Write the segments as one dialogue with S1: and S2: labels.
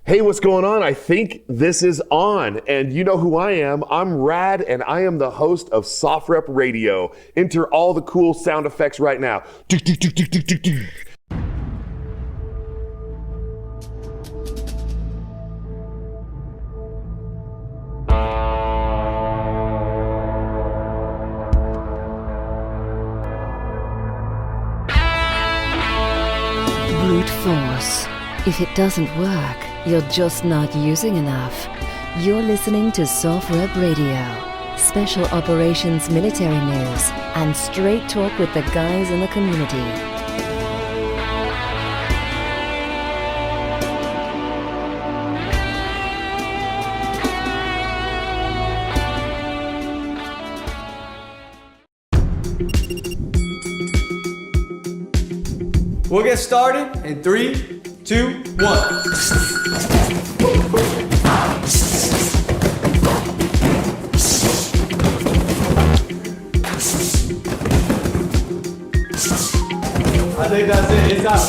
S1: Hey, what's going on? I think this is on, and you know who I am. I'm Rad, and I am the host of SOFREP Radio. Enter all the cool sound effects right now.
S2: Brute force. If it doesn't work, you're just not using enough. You're listening to SOFREP Radio. Special Operations Military News and straight talk with the guys in the community.
S3: We'll get started in 3, 2, 1. I think that's it. It's out.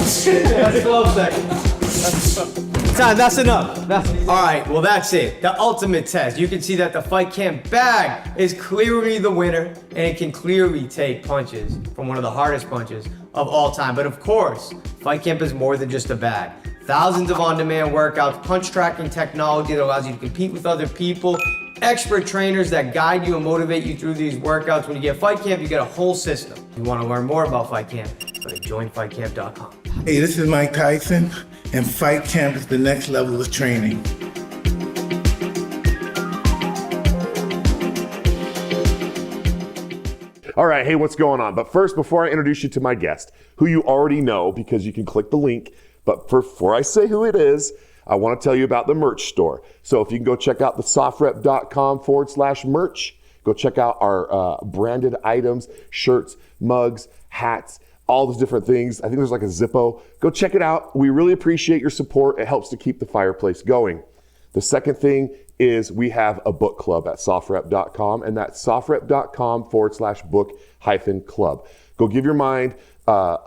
S3: That's 12 seconds. That's enough. All right, well, that's it. The ultimate test. You can see that the fight camp bag is clearly the winner, and it can clearly take punches from one of the hardest punches of all time. But of course, fight camp is more than just a bag. Thousands of on-demand workouts, punch tracking technology that allows you to compete with other people, expert trainers that guide you and motivate you through these workouts. When you get fight camp, you get a whole system. If you want to learn more about fight camp, go to joinfightcamp.com.
S4: Hey, this is Mike Tyson, and fight camp is the next level of training.
S1: All right, hey, what's going on? But first, before I introduce you to my guest, who you already know because you can click the link, but before I say who it is, I want to tell you about the merch store. So if you can go check out the sofrep.com/merch, go check out our branded items, shirts, mugs, hats, all those different things. I think there's like a Zippo. Go check it out. We really appreciate your support. It helps to keep the fireplace going. The second thing is we have a book club at sofrep.com, and that's sofrep.com/book-club. Go give your mind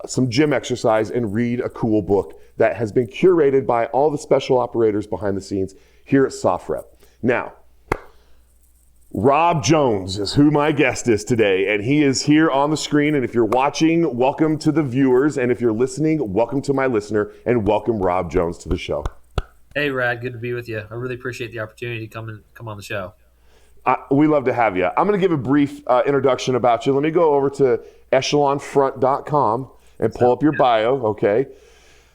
S1: some gym exercise and read a cool book that has been curated by all the special operators behind the scenes here at SOFREP. Now, Rob Jones is who my guest is today, and he is here on the screen. And if you're watching, welcome to the viewers. And if you're listening, welcome to my listener, and welcome Rob Jones to the show.
S5: Hey, Rad, good to be with you. I really appreciate the opportunity to come on the show.
S1: We love to have you. I'm going to give a brief introduction about you. Let me go over to echelonfront.com and pull up your bio, okay?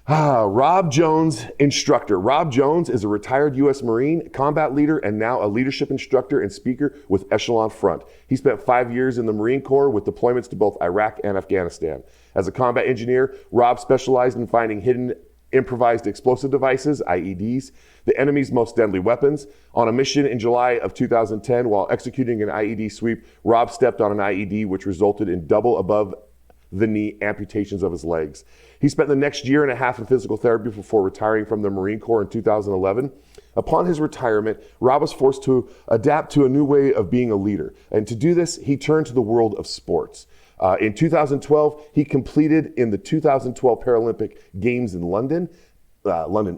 S1: Rob Jones, instructor. Rob Jones is a retired U.S. Marine, combat leader, and now a leadership instructor and speaker with Echelon Front. He spent 5 years in the Marine Corps with deployments to both Iraq and Afghanistan. As a combat engineer, Rob specialized in finding hidden improvised explosive devices, IEDs, the enemy's most deadly weapons. On a mission in July of 2010, while executing an IED sweep, Rob stepped on an IED which resulted in double above the knee amputations of his legs. He spent the next year and a half in physical therapy before retiring from the Marine Corps in 2011. Upon his retirement, Rob was forced to adapt to a new way of being a leader. And to do this, he turned to the world of sports. In 2012, he competed in the 2012 Paralympic Games in London,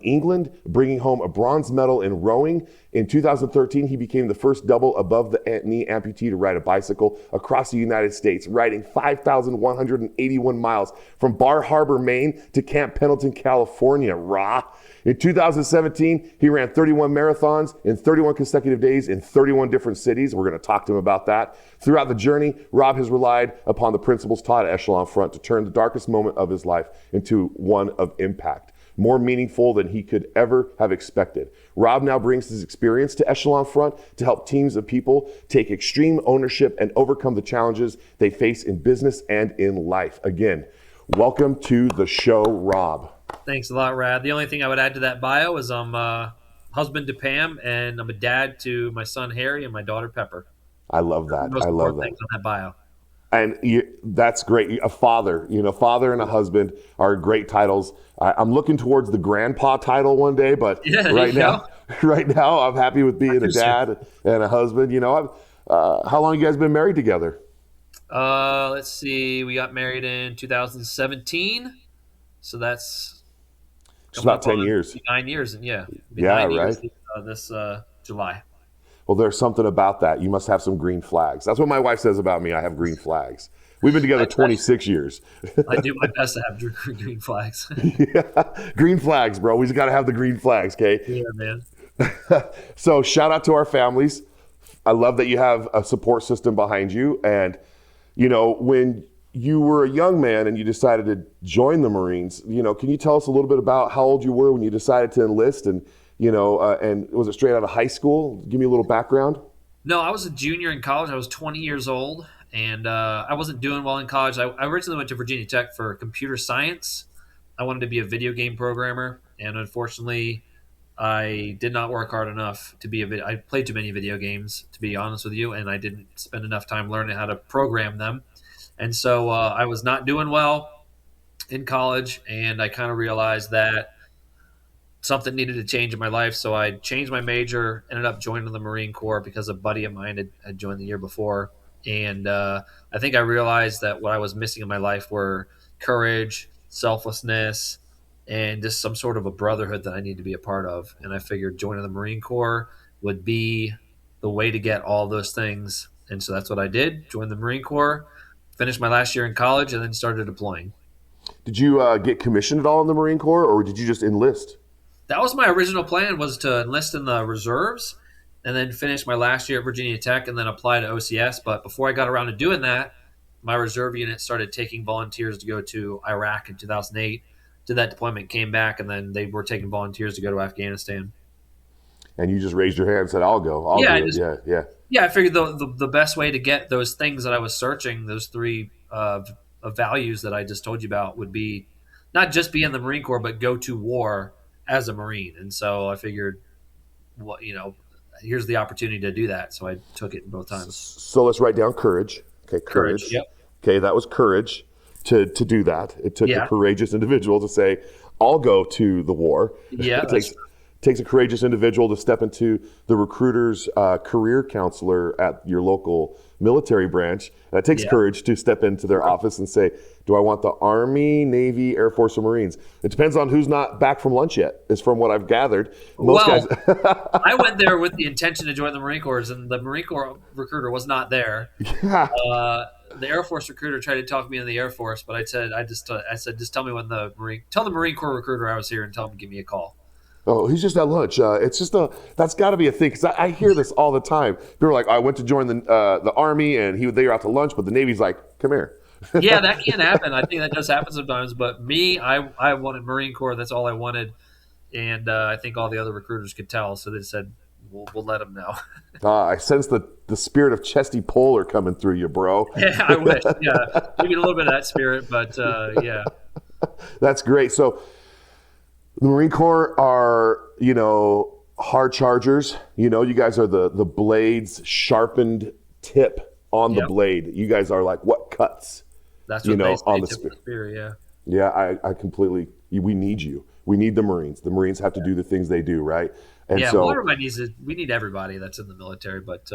S1: England, bringing home a bronze medal in rowing. In 2013, he became the first double above the knee amputee to ride a bicycle across the United States, riding 5,181 miles from Bar Harbor, Maine to Camp Pendleton, California. In 2017, he ran 31 marathons in 31 consecutive days in 31 different cities. We're going to talk to him about that. Throughout the journey, Rob has relied upon the principles taught at Echelon Front to turn the darkest moment of his life into one of impact, more meaningful than he could ever have expected. Rob now brings his experience to Echelon Front to help teams of people take extreme ownership and overcome the challenges they face in business and in life. Again, welcome to the show, Rob.
S5: Thanks a lot, Rad. The only thing I would add to that bio is I'm a husband to Pam, and I'm a dad to my son Harry and my daughter Pepper.
S1: I love that.
S5: Most
S1: I love
S5: important
S1: that.
S5: things on that bio.
S1: And that's great. A father, father and a husband are great titles. I'm looking towards the grandpa title one day, but right now I'm happy with being a dad and a husband. How long have you guys been married together?
S5: Let's see. We got married in 2017. So that's
S1: It's about 10
S5: on
S1: years.
S5: 9 years, and it'll be
S1: Yeah,
S5: 9 years
S1: right.
S5: this July.
S1: Well, there's something about that. You must have some green flags. That's what my wife says about me. I have green flags. We've been together 26 years.
S5: I do my best to have green flags.
S1: Yeah. Green flags, bro. We just got to have the green flags, okay?
S5: Yeah, man.
S1: So shout out to our families. I love that you have a support system behind you. And, when you were a young man and you decided to join the Marines, can you tell us a little bit about how old you were when you decided to enlist? And, and was it straight out of high school? Give me a little background.
S5: No, I was a junior in college. I was 20 years old, and I wasn't doing well in college. I originally went to Virginia Tech for computer science. I wanted to be a video game programmer, and unfortunately, I did not work hard enough to be I played too many video games, to be honest with you, and I didn't spend enough time learning how to program them. And so I was not doing well in college, and I kind of realized that something needed to change in my life. So I changed my major, ended up joining the Marine Corps because a buddy of mine had joined the year before. And I think I realized that what I was missing in my life were courage, selflessness, and just some sort of a brotherhood that I need to be a part of. And I figured joining the Marine Corps would be the way to get all those things. And so that's what I did, joined the Marine Corps, finished my last year in college, and then started deploying.
S1: Did you get commissioned at all in the Marine Corps, or did you just enlist?
S5: That was my original plan, was to enlist in the reserves and then finish my last year at Virginia Tech and then apply to OCS. But before I got around to doing that, my reserve unit started taking volunteers to go to Iraq in 2008. Did that deployment, came back, and then they were taking volunteers to go to Afghanistan.
S1: And you just raised your hand and said, I'll go. I'll do it. Yeah.
S5: Yeah, I figured the best way to get those things that I was searching, those three values that I just told you about, would be not just be in the Marine Corps, but go to war as a Marine. And so I figured, here's the opportunity to do that. So I took it both times.
S1: So let's write down courage. Okay, courage.
S5: Yep.
S1: Okay, that was courage to do that. It took a courageous individual to say, I'll go to the war.
S5: Yeah,
S1: It takes a courageous individual to step into the recruiter's career counselor at your local military branch. And it takes courage to step into their office and say, do I want the Army, Navy, Air Force, or Marines? It depends on who's not back from lunch yet, is from what I've gathered. Most guys.
S5: I went there with the intention to join the Marine Corps, and the Marine Corps recruiter was not there.
S1: Yeah.
S5: The Air Force recruiter tried to talk me into the Air Force, but I said, just tell me when tell the Marine Corps recruiter I was here and tell him to give me a call.
S1: Oh, he's just at lunch. It's just that's got to be a thing, because I hear this all the time. People are like, I went to join the Army, and they were out to lunch, but the Navy's like, come here.
S5: Yeah, that can happen. I think that does happen sometimes. But me, I wanted Marine Corps. That's all I wanted, and I think all the other recruiters could tell. So they said, we'll let them know.
S1: I sense the spirit of Chesty Polar coming through you, bro.
S5: Yeah, I wish. Yeah, maybe a little bit of that spirit, but yeah.
S1: That's great. So the Marine Corps are, hard chargers. You guys are the blade's sharpened tip on the blade. You guys are like what cuts.
S5: That's what they say,
S1: on the
S5: spear. Yeah.
S1: Yeah, I completely. We need you. We need the Marines. The Marines have to do the things they do, right? And
S5: well, everybody needs it. We need everybody that's in the military, but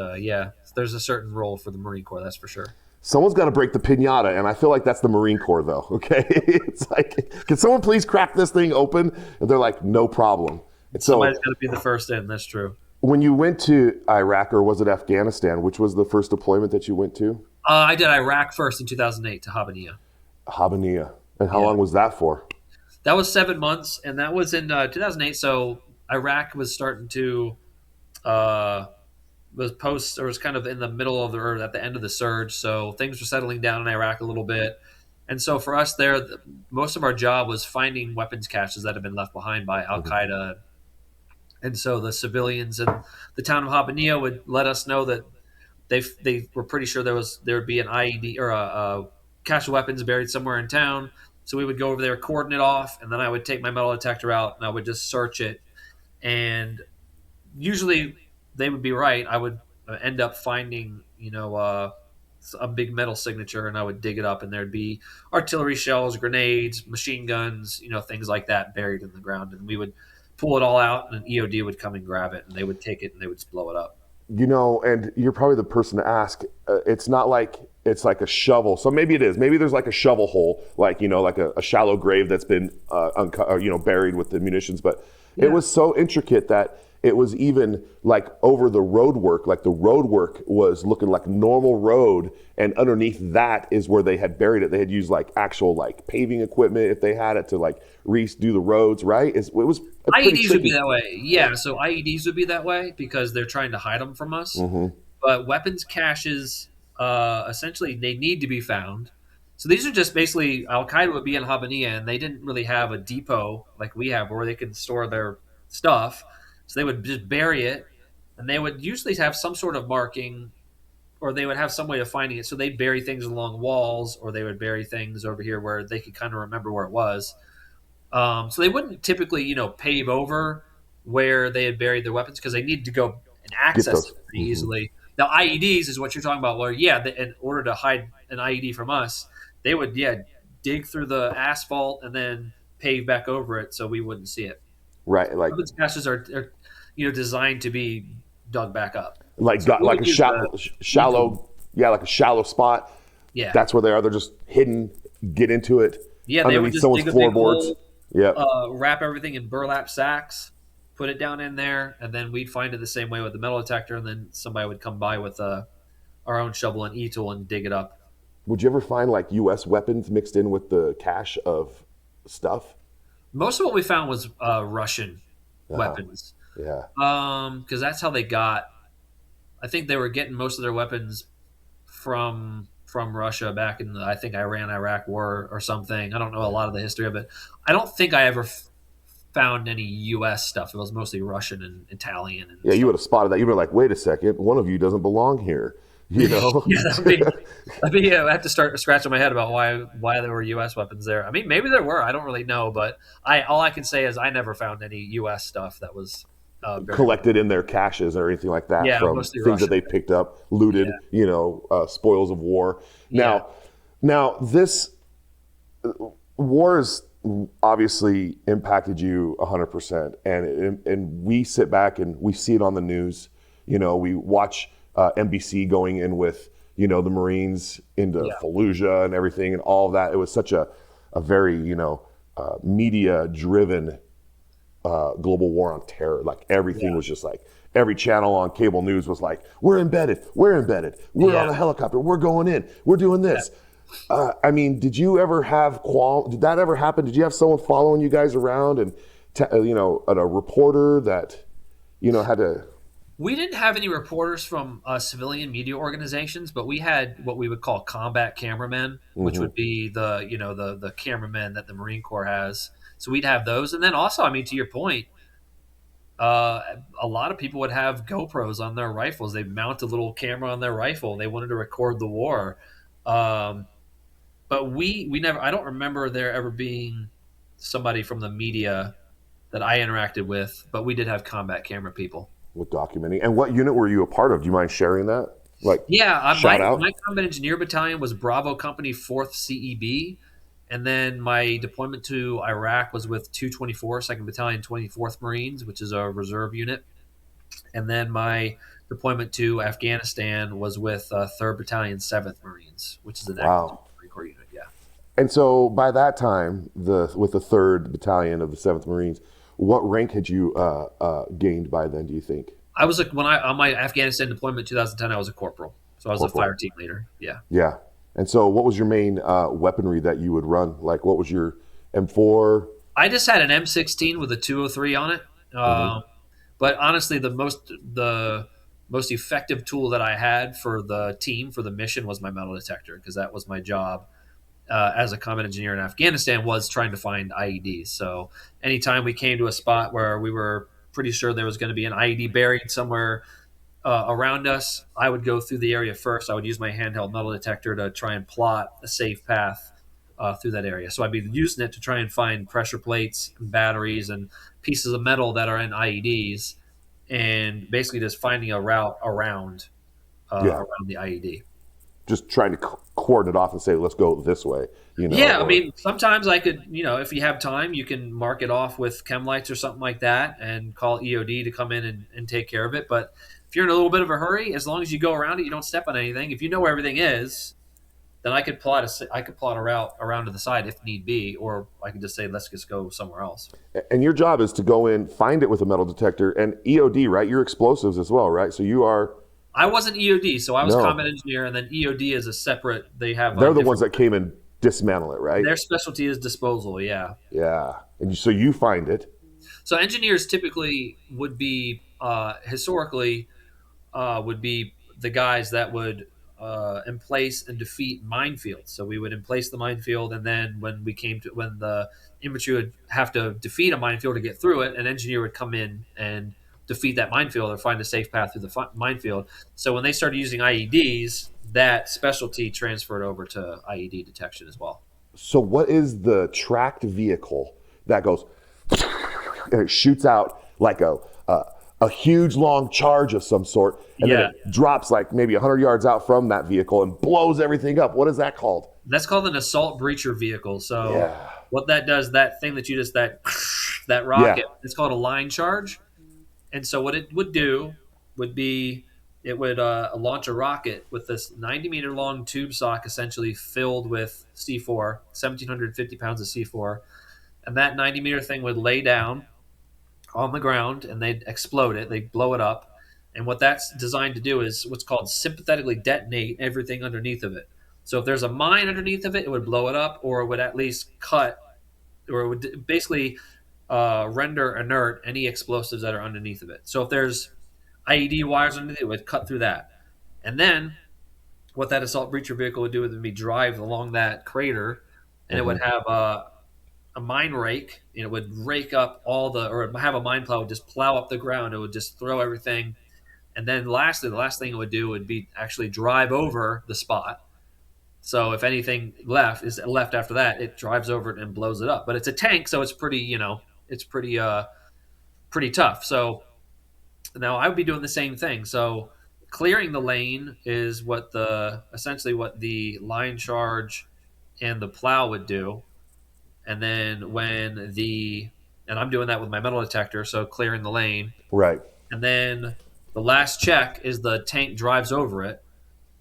S5: there's a certain role for the Marine Corps. That's for sure.
S1: Someone's got to break the piñata, and I feel like that's the Marine Corps, though, okay? It's like, can someone please crack this thing open? And they're like, no problem. And so,
S5: somebody's got to be the first in. That's true.
S1: When you went to Iraq, or was it Afghanistan, which was the first deployment that you went to?
S5: I did Iraq first in 2008 to Habbaniyah.
S1: Habbaniyah. And how long was that for?
S5: That was 7 months, and that was in 2008. So Iraq was starting to was kind of in the middle of or at the end of the surge. So things were settling down in Iraq a little bit. And so for us there, most of our job was finding weapons caches that had been left behind by Al-Qaeda. And so the civilians in the town of Habbaniyah would let us know that they were pretty sure there would be an IED or a cache of weapons buried somewhere in town. So we would go over there, cordon it off, and then I would take my metal detector out and I would just search it. And usually they would be right. I would end up finding, a big metal signature, and I would dig it up, and there'd be artillery shells, grenades, machine guns, things like that buried in the ground. And we would pull it all out, and an EOD would come and grab it, and they would take it and they would just blow it up.
S1: And you're probably the person to ask. It's not like it's like a shovel. So maybe it is. Maybe there's like a shovel hole, like, like a shallow grave that's been buried with the munitions. But it was so intricate that it was even like over the road work, like the road work was looking like normal road, and underneath that is where they had buried it. They had used like actual like paving equipment if they had it to like redo the roads, right? It was
S5: IEDs would be that way. Yeah, so IEDs would be that way because they're trying to hide them from us.
S1: Mm-hmm.
S5: But weapons caches, essentially, they need to be found. So these are just basically Al Qaeda would be in Habaniya, and they didn't really have a depot like we have where they can store their stuff. So they would just bury it, and they would usually have some sort of marking, or they would have some way of finding it. So they'd bury things along walls, or they would bury things over here where they could kind of remember where it was. So they wouldn't typically, pave over where they had buried their weapons because they needed to go and access it pretty easily. Now, IEDs is what you're talking about, where, in order to hide an IED from us, they would, dig through the asphalt and then pave back over it so we wouldn't see it.
S1: Right, like
S5: weapons caches are designed to be dug back up.
S1: Like
S5: So
S1: like a shallow, like a shallow spot.
S5: Yeah,
S1: that's where they are. They're just hidden. Get into it.
S5: Yeah, they would just dig a big hole, wrap everything in burlap sacks, put it down in there, and then we'd find it the same way with the metal detector, and then somebody would come by with our own shovel and e-tool and dig it up.
S1: Would you ever find like U.S. weapons mixed in with the cache of stuff?
S5: Most of what we found was Russian weapons.
S1: Yeah.
S5: Because that's how they got. I think they were getting most of their weapons from Russia back in the, I think, Iran-Iraq war or something. I don't know a lot of the history of it. I don't think I ever found any U.S. stuff. It was mostly Russian and Italian. And
S1: you would have spotted that. You'd be like, wait a second, one of you doesn't belong here.
S5: Yeah, I have to start scratching my head about why there were U.S. weapons there. I mean, maybe there were. I don't really know, but all I can say is I never found any U.S. stuff that was
S1: collected in their caches or anything like that from things
S5: Russian.
S1: That they picked up, looted, spoils of war. Now this war has obviously impacted you 100%, and we sit back and we see it on the news. We watch NBC going in with the Marines into Fallujah and everything and all of that. It was such a very media driven global war on terror. Like everything was just like every channel on cable news was like, we're embedded, we're on a helicopter, we're going in, we're doing this. I mean, did you ever have did that ever happen? Did you have someone following you guys around and a reporter that had to?
S5: We didn't have any reporters from civilian media organizations, but we had what we would call combat cameramen, which would be the cameramen that the Marine Corps has. So we'd have those. And then also, I mean, to your point, a lot of people would have GoPros on their rifles. They'd mount a little camera on their rifle. They wanted to record the war. But we never, I don't remember there ever being somebody from the media that I interacted with, but we did have combat camera people.
S1: With documenting. And what unit were you a part of? Do you mind sharing that?
S5: My combat engineer battalion was Bravo Company 4th CEB. And then my deployment to Iraq was with 224, 2nd Battalion, 24th Marines, which is a reserve unit. And then my deployment to Afghanistan was with 3rd Battalion, 7th Marines, which is an active Marine Corps unit,
S1: And so by that time, with the 3rd Battalion of the 7th Marines, what rank had you gained by then, do you think?
S5: I was on my Afghanistan deployment in 2010, I was a corporal. So I was a fire team leader. Yeah.
S1: Yeah. And so what was your main weaponry that you would run? Like what was your M4?
S5: I just had an M16 with a 203 on it. But honestly, the most effective tool that I had for the team, for the mission, was my metal detector, because that was my job as a combat engineer in Afghanistan, was trying to find IEDs. So anytime we came to a spot where we were pretty sure there was going to be an IED buried somewhere around us, I would go through the area first. I would use my handheld metal detector to try and plot a safe path through that area. So I'd be using it to try and find pressure plates and batteries and pieces of metal that are in IEDs, and basically just finding a route around the IED.
S1: Just trying to cordon it off and say, let's go this way.
S5: I mean, sometimes I could, if you have time, you can mark it off with chem lights or something like that and call EOD to come in and take care of it. But if you're in a little bit of a hurry, as long as you go around it, you don't step on anything. If you know where everything is, then I could plot a route around to the side if need be, or I could just say, let's just go somewhere else.
S1: And your job is to go in, find it with a metal detector, and EOD, right? You're explosives as well, right? So you are.
S5: I wasn't EOD, so I was
S1: No.
S5: combat engineer, and then EOD is a separate. They have.
S1: They're the ones that came and dismantle it, right?
S5: Their specialty is disposal. Yeah.
S1: Yeah. And so you find it.
S5: So engineers typically would be historically would be the guys that would emplace and defeat minefields. So we would emplace the minefield, and then when the infantry would have to defeat a minefield to get through it, an engineer would come in and defeat that minefield or find a safe path through the minefield. So when they started using IEDs, that specialty transferred over to IED detection as well.
S1: So what is the tracked vehicle that goes and it shoots out like a huge long charge of some sort, and then it drops like maybe 100 yards out from that vehicle and blows everything up? What is that called?
S5: That's called an assault breacher vehicle. So what that does, that thing that you just that rocket, it's called a line charge. And so what it would do would be it would launch a rocket with this 90-meter long tube sock essentially filled with C4, 1,750 pounds of C4. And that 90-meter thing would lay down on the ground, and they'd explode it. They'd blow it up. And what that's designed to do is what's called sympathetically detonate everything underneath of it. So if there's a mine underneath of it, it would blow it up, or it would at least cut, or it would basically render inert any explosives that are underneath of it. So if there's IED wires underneath it, would cut through that. And then what that assault breacher vehicle would do would be drive along that crater, and it would have a mine rake, and it would rake up or have a mine plow, would just plow up the ground. It would just throw everything. And then lastly, the last thing it would do would be actually drive over the spot. So if anything is left after that, it drives over it and blows it up. But it's a tank, so it's pretty, pretty tough. So now I would be doing the same thing. So clearing the lane is essentially what the line charge and the plow would do. And then and I'm doing that with my metal detector, so clearing the lane.
S1: Right.
S5: And then the last check is the tank drives over it.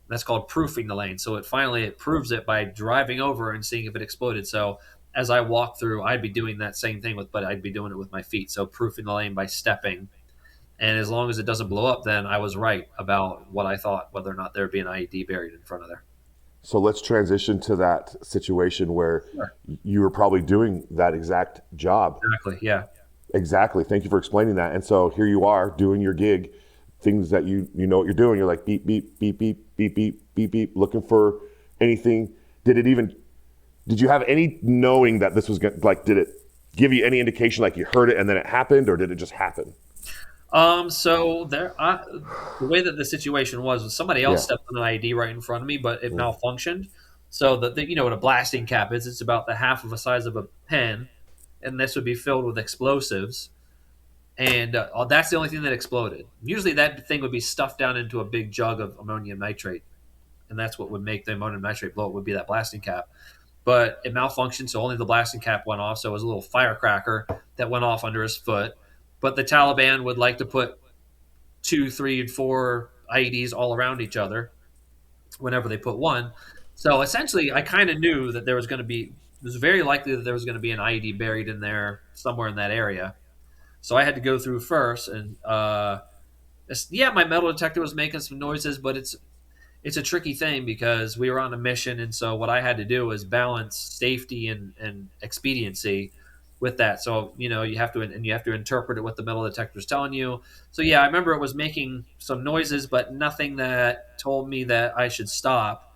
S5: That's called proofing the lane. So it proves it by driving over and seeing if it exploded. So as I walk through, I'd be doing that same thing but I'd be doing it with my feet. So proofing the lane by stepping. And as long as it doesn't blow up, then I was right about what I thought, whether or not there'd be an IED buried in front of there.
S1: So let's transition to that situation where you were probably doing that exact job.
S5: Exactly, yeah.
S1: Exactly. Thank you for explaining that. And so here you are doing your gig, things that you know what you're doing. You're like beep, beep, beep, beep, beep, beep, beep, beep, looking for anything. Did you have any knowing that this was did it give you any indication like you heard it and then it happened, or did it just happen?
S5: So the way that the situation was somebody else stepped on an IED right in front of me, but it malfunctioned. So what a blasting cap is, it's about the half of the size of a pen, and this would be filled with explosives. And that's the only thing that exploded. Usually that thing would be stuffed down into a big jug of ammonium nitrate, and that's what would make the ammonium nitrate blow. It would be that blasting cap. But it malfunctioned, so only the blasting cap went off. So it was a little firecracker that went off under his foot. But the Taliban would like to put 2, 3, and 4 IEDs all around each other whenever they put one. So essentially, I kind of knew that it was very likely that there was going to be an IED buried in there somewhere in that area. So I had to go through first, and my metal detector was making some noises, but it's a tricky thing because we were on a mission, and so what I had to do was balance safety and expediency with that. So you have to interpret what the metal detector is telling you. So I remember it was making some noises, but nothing that told me that I should stop.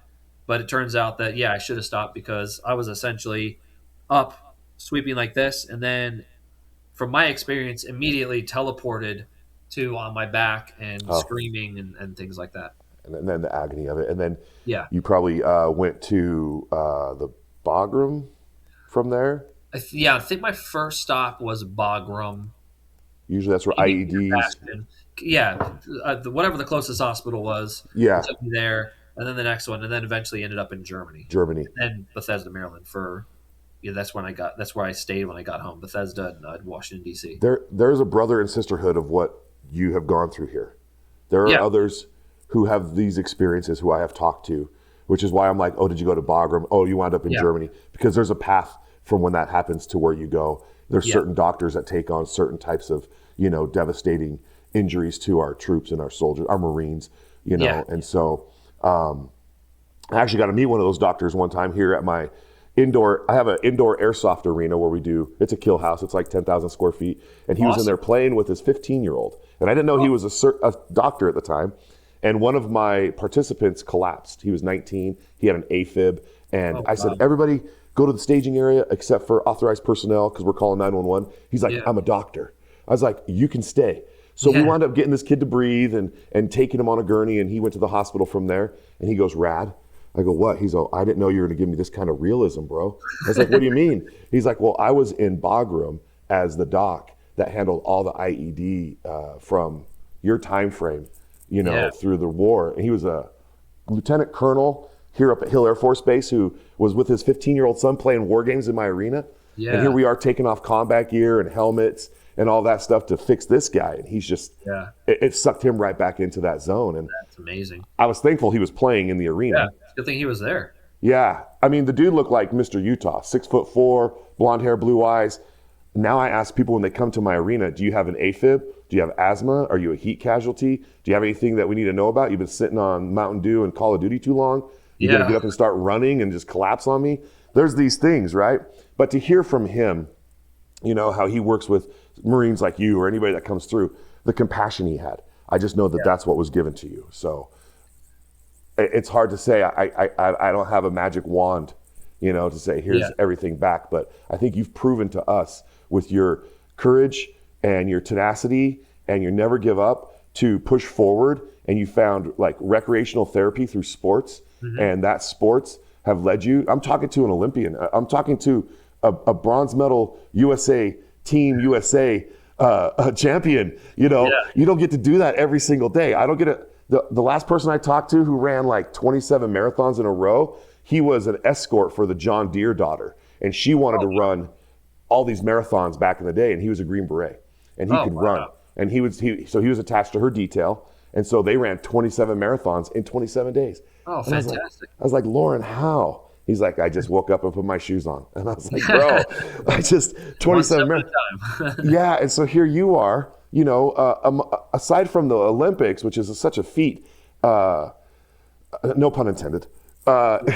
S5: But it turns out that I should have stopped because I was essentially up sweeping like this, and then from my experience immediately teleported to on my back and screaming and things like that.
S1: And then the agony of it. And then
S5: Yeah.
S1: you probably went to the Bagram from there.
S5: I think my first stop was Bagram.
S1: Usually that's where IEDs.
S5: Whatever the closest hospital was.
S1: Yeah.
S5: Took me there, and then the next one, and then eventually ended up in Germany. And Bethesda, Maryland that's where I stayed when I got home. Bethesda and Washington, D.C.
S1: There's a brother and sisterhood of what you have gone through here. There are others who have these experiences who I have talked to which is why I'm like, oh, did you go to Bagram? Oh, you wound up in
S5: Yeah.
S1: Germany, because there's a path from when that happens to where you go. There's
S5: Yeah.
S1: certain doctors that take on certain types of, devastating injuries to our troops and our soldiers, our Marines,
S5: Yeah.
S1: and so I actually got to meet one of those doctors one time here at my I have an indoor airsoft arena where it's a kill house. It's like 10,000 square feet. And he was in
S5: Awesome.
S1: there playing with his 15-year-old. And I didn't know he was a doctor at the time. And one of my participants collapsed. He was 19. He had an AFib. And I said, everybody go to the staging area except for authorized personnel because we're calling 911. He's like,
S5: Yeah.
S1: I'm a doctor. I was like, you can stay. So we
S5: Yeah.
S1: wound up getting this kid to breathe and taking him on a gurney. And he went to the hospital from there. And he goes, rad. I go, what? He's like, I didn't know you were going to give me this kind of realism, bro. I was like, what do you mean? He's like, well, I was in Bagram as the doc that handled all the IED from your time frame,
S5: Yeah.
S1: through the war. And he was a lieutenant colonel here up at Hill Air Force Base who was with his 15-year-old son playing war games in my arena.
S5: Yeah.
S1: And here we are taking off combat gear and helmets and all that stuff to fix this guy. And he's just,
S5: Yeah.
S1: it sucked him right back into that zone. And
S5: That's amazing.
S1: I was thankful he was playing in the arena.
S5: Yeah. It's a good thing he was there.
S1: Yeah. I mean, the dude looked like Mr. Utah, 6'4", blonde hair, blue eyes. Now I ask people when they come to my arena, do you have an AFib? Do you have asthma? Are you a heat casualty? Do you have anything that we need to know about? You've been sitting on Mountain Dew and Call of Duty too long? You got to
S5: Yeah.
S1: get up and start running and just collapse on me? There's these things, right? But to hear from him, how he works with Marines like you or anybody that comes through, the compassion he had. I just know that that's what was given to you. So it's hard to say. I don't have a magic wand, to say here's
S5: Yeah.
S1: everything back. But I think you've proven to us with your courage and your tenacity and your never give up to push forward. And you found like recreational therapy through sports, and that sports have led you. I'm talking to an Olympian. I'm talking to a bronze medal Team USA a champion. You don't get to do that every single day. I don't get it. The last person I talked to who ran like 27 marathons in a row, he was an escort for the John Deere daughter, and she wanted to run all these marathons back in the day, and he was a Green Beret, and he could run, and he was attached to her detail, and so they ran 27 marathons in 27 days.
S5: Oh,
S1: And
S5: fantastic.
S1: I was like, Lauren, how? He's like, I just woke up and put my shoes on. And I was like, bro, I just 27
S5: One
S1: marathons.
S5: step at a time.
S1: Yeah, and so here you are, aside from the Olympics, which is such a feat, no pun intended.
S5: Different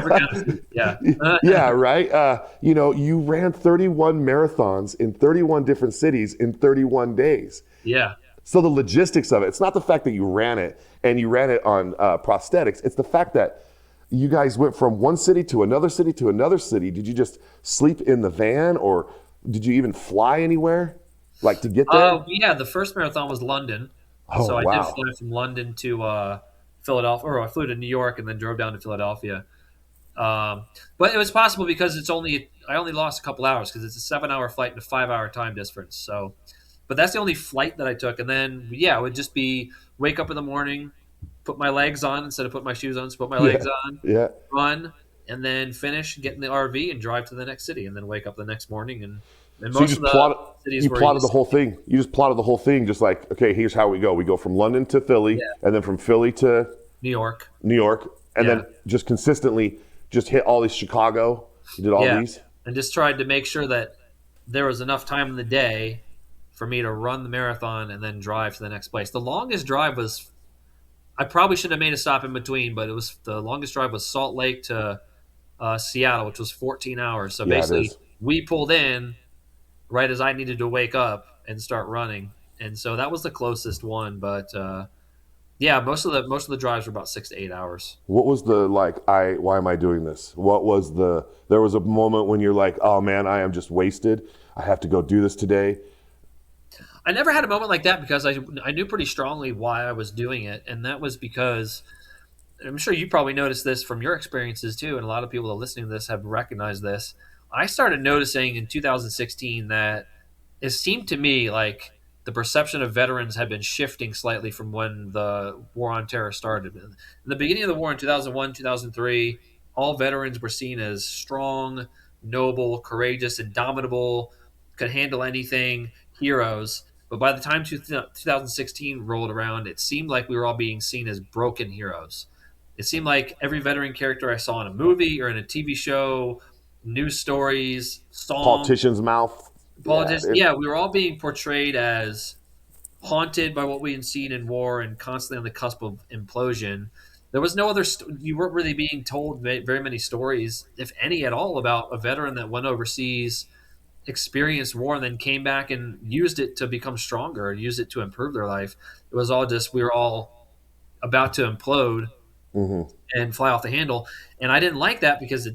S5: kind of feat. Yeah.
S1: Yeah, right. You ran 31 marathons in 31 different cities in 31 days.
S5: Yeah.
S1: So the logistics of it, it's not the fact that you ran it and you ran it on prosthetics. It's the fact that you guys went from one city to another city to another city. Did you just sleep in the van, or did you even fly anywhere, like to get there?
S5: Yeah, the first marathon was London.
S1: Oh,
S5: So I
S1: wow.
S5: did fly from London to Philadelphia, or I flew to New York and then drove down to Philadelphia. But it was possible because I only lost a couple hours because it's a 7-hour flight and a 5-hour time difference. So, but that's the only flight that I took. And then, it would just be wake up in the morning, put my legs on instead of put my shoes on. So put my legs on,
S1: Yeah.
S5: run, and then finish, get in the RV and drive to the next city, and then wake up the next morning. And
S1: So you
S5: most
S1: just
S5: of the
S1: plotted,
S5: cities
S1: you
S5: were
S1: plotted the
S5: east.
S1: whole thing. You just plotted the whole thing, just like, okay, here's how we go. We go from London to Philly, and then from Philly to
S5: New York.
S1: New York, and
S5: Yeah.
S1: then just consistently just hit all these Chicago. You did all these.
S5: And just tried to make sure that there was enough time in the day for me to run the marathon and then drive to the next place. The longest drive was, I probably should have made a stop in between, but the longest drive was Salt Lake to Seattle, which was 14 hours. So
S1: Yeah, it
S5: basically,
S1: is.
S5: we pulled in right as I needed to wake up and start running, and so that was the closest one. But most of the drives were about 6 to 8 hours.
S1: What was the why am I doing this? There was a moment when you're like, oh man, I am just wasted. I have to go do this today.
S5: I never had a moment like that because I knew pretty strongly why I was doing it, and that was because I'm sure you probably noticed this from your experiences too, and a lot of people that are listening to this have recognized this. I started noticing in 2016 that it seemed to me like the perception of veterans had been shifting slightly from when the war on terror started. In the beginning of the war in 2001, 2003, all veterans were seen as strong, noble, courageous, indomitable, could handle anything, heroes. But by the time 2016 rolled around, it seemed like we were all being seen as broken heroes. It seemed like every veteran character I saw in a movie or in a TV show, news stories, songs,
S1: Politician's mouth.
S5: politics, we were all being portrayed as haunted by what we had seen in war and constantly on the cusp of implosion. There was no other. You weren't really being told very many stories, if any at all, about a veteran that went overseas, experienced war, and then came back and used it to become stronger, used it to improve their life. It was all just we were all about to implode and fly off the handle, and I didn't like that because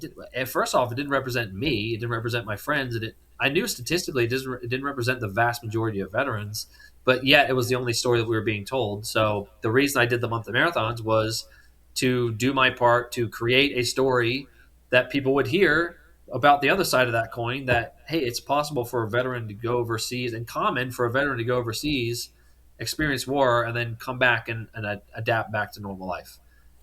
S5: first off, it didn't represent me. It didn't represent my friends. I knew statistically it didn't represent the vast majority of veterans, but yet it was the only story that we were being told. So the reason I did the monthly marathons was to do my part to create a story that people would hear about the other side of that coin, that, hey, it's possible for a veteran to go overseas and common for a veteran to go overseas, experience war, and then come back and adapt back to normal life.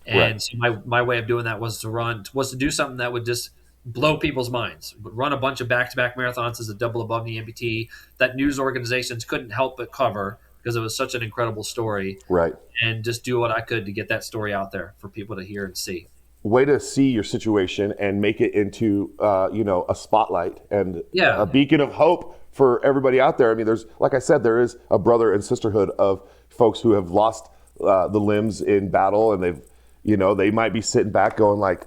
S5: And so my way of doing that was to do something that would just blow people's minds. Run a bunch of back-to-back marathons as a double above knee amputee that news organizations couldn't help but cover because it was such an incredible story.
S1: Right.
S5: And just do what I could to get that story out there for people to hear and see.
S1: Way to see your situation and make it into a spotlight and a beacon of hope for everybody out there. I mean, like I said, there is a brother and sisterhood of folks who have lost the limbs in battle, and they might be sitting back going like,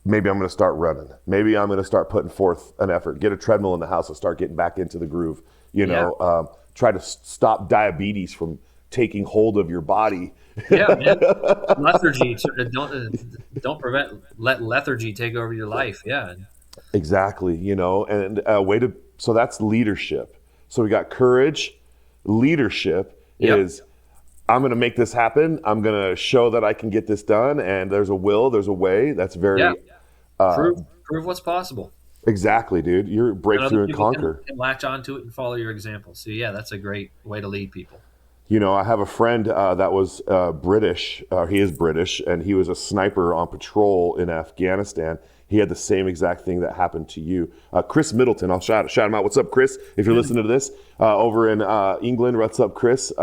S1: maybe I'm going to start running. Maybe I'm going to start putting forth an effort, get a treadmill in the house and start getting back into the groove, try to stop diabetes from taking hold of your body.
S5: Yeah, man. Lethargy. Let lethargy take over your life. Yeah.
S1: Exactly. And so that's leadership. So we got courage. Leadership is, I'm going to make this happen. I'm going to show that I can get this done. And there's a will, there's a way. That's very
S5: prove what's possible.
S1: Exactly, dude. You're breakthrough and conquer.
S5: Can latch onto it and follow your example. So that's a great way to lead people.
S1: I have a friend that was British. He is British, and he was a sniper on patrol in Afghanistan. He had the same exact thing that happened to you. Chris Middleton, I'll shout him out. What's up, Chris? If you're listening to this, over in England, what's up, Chris?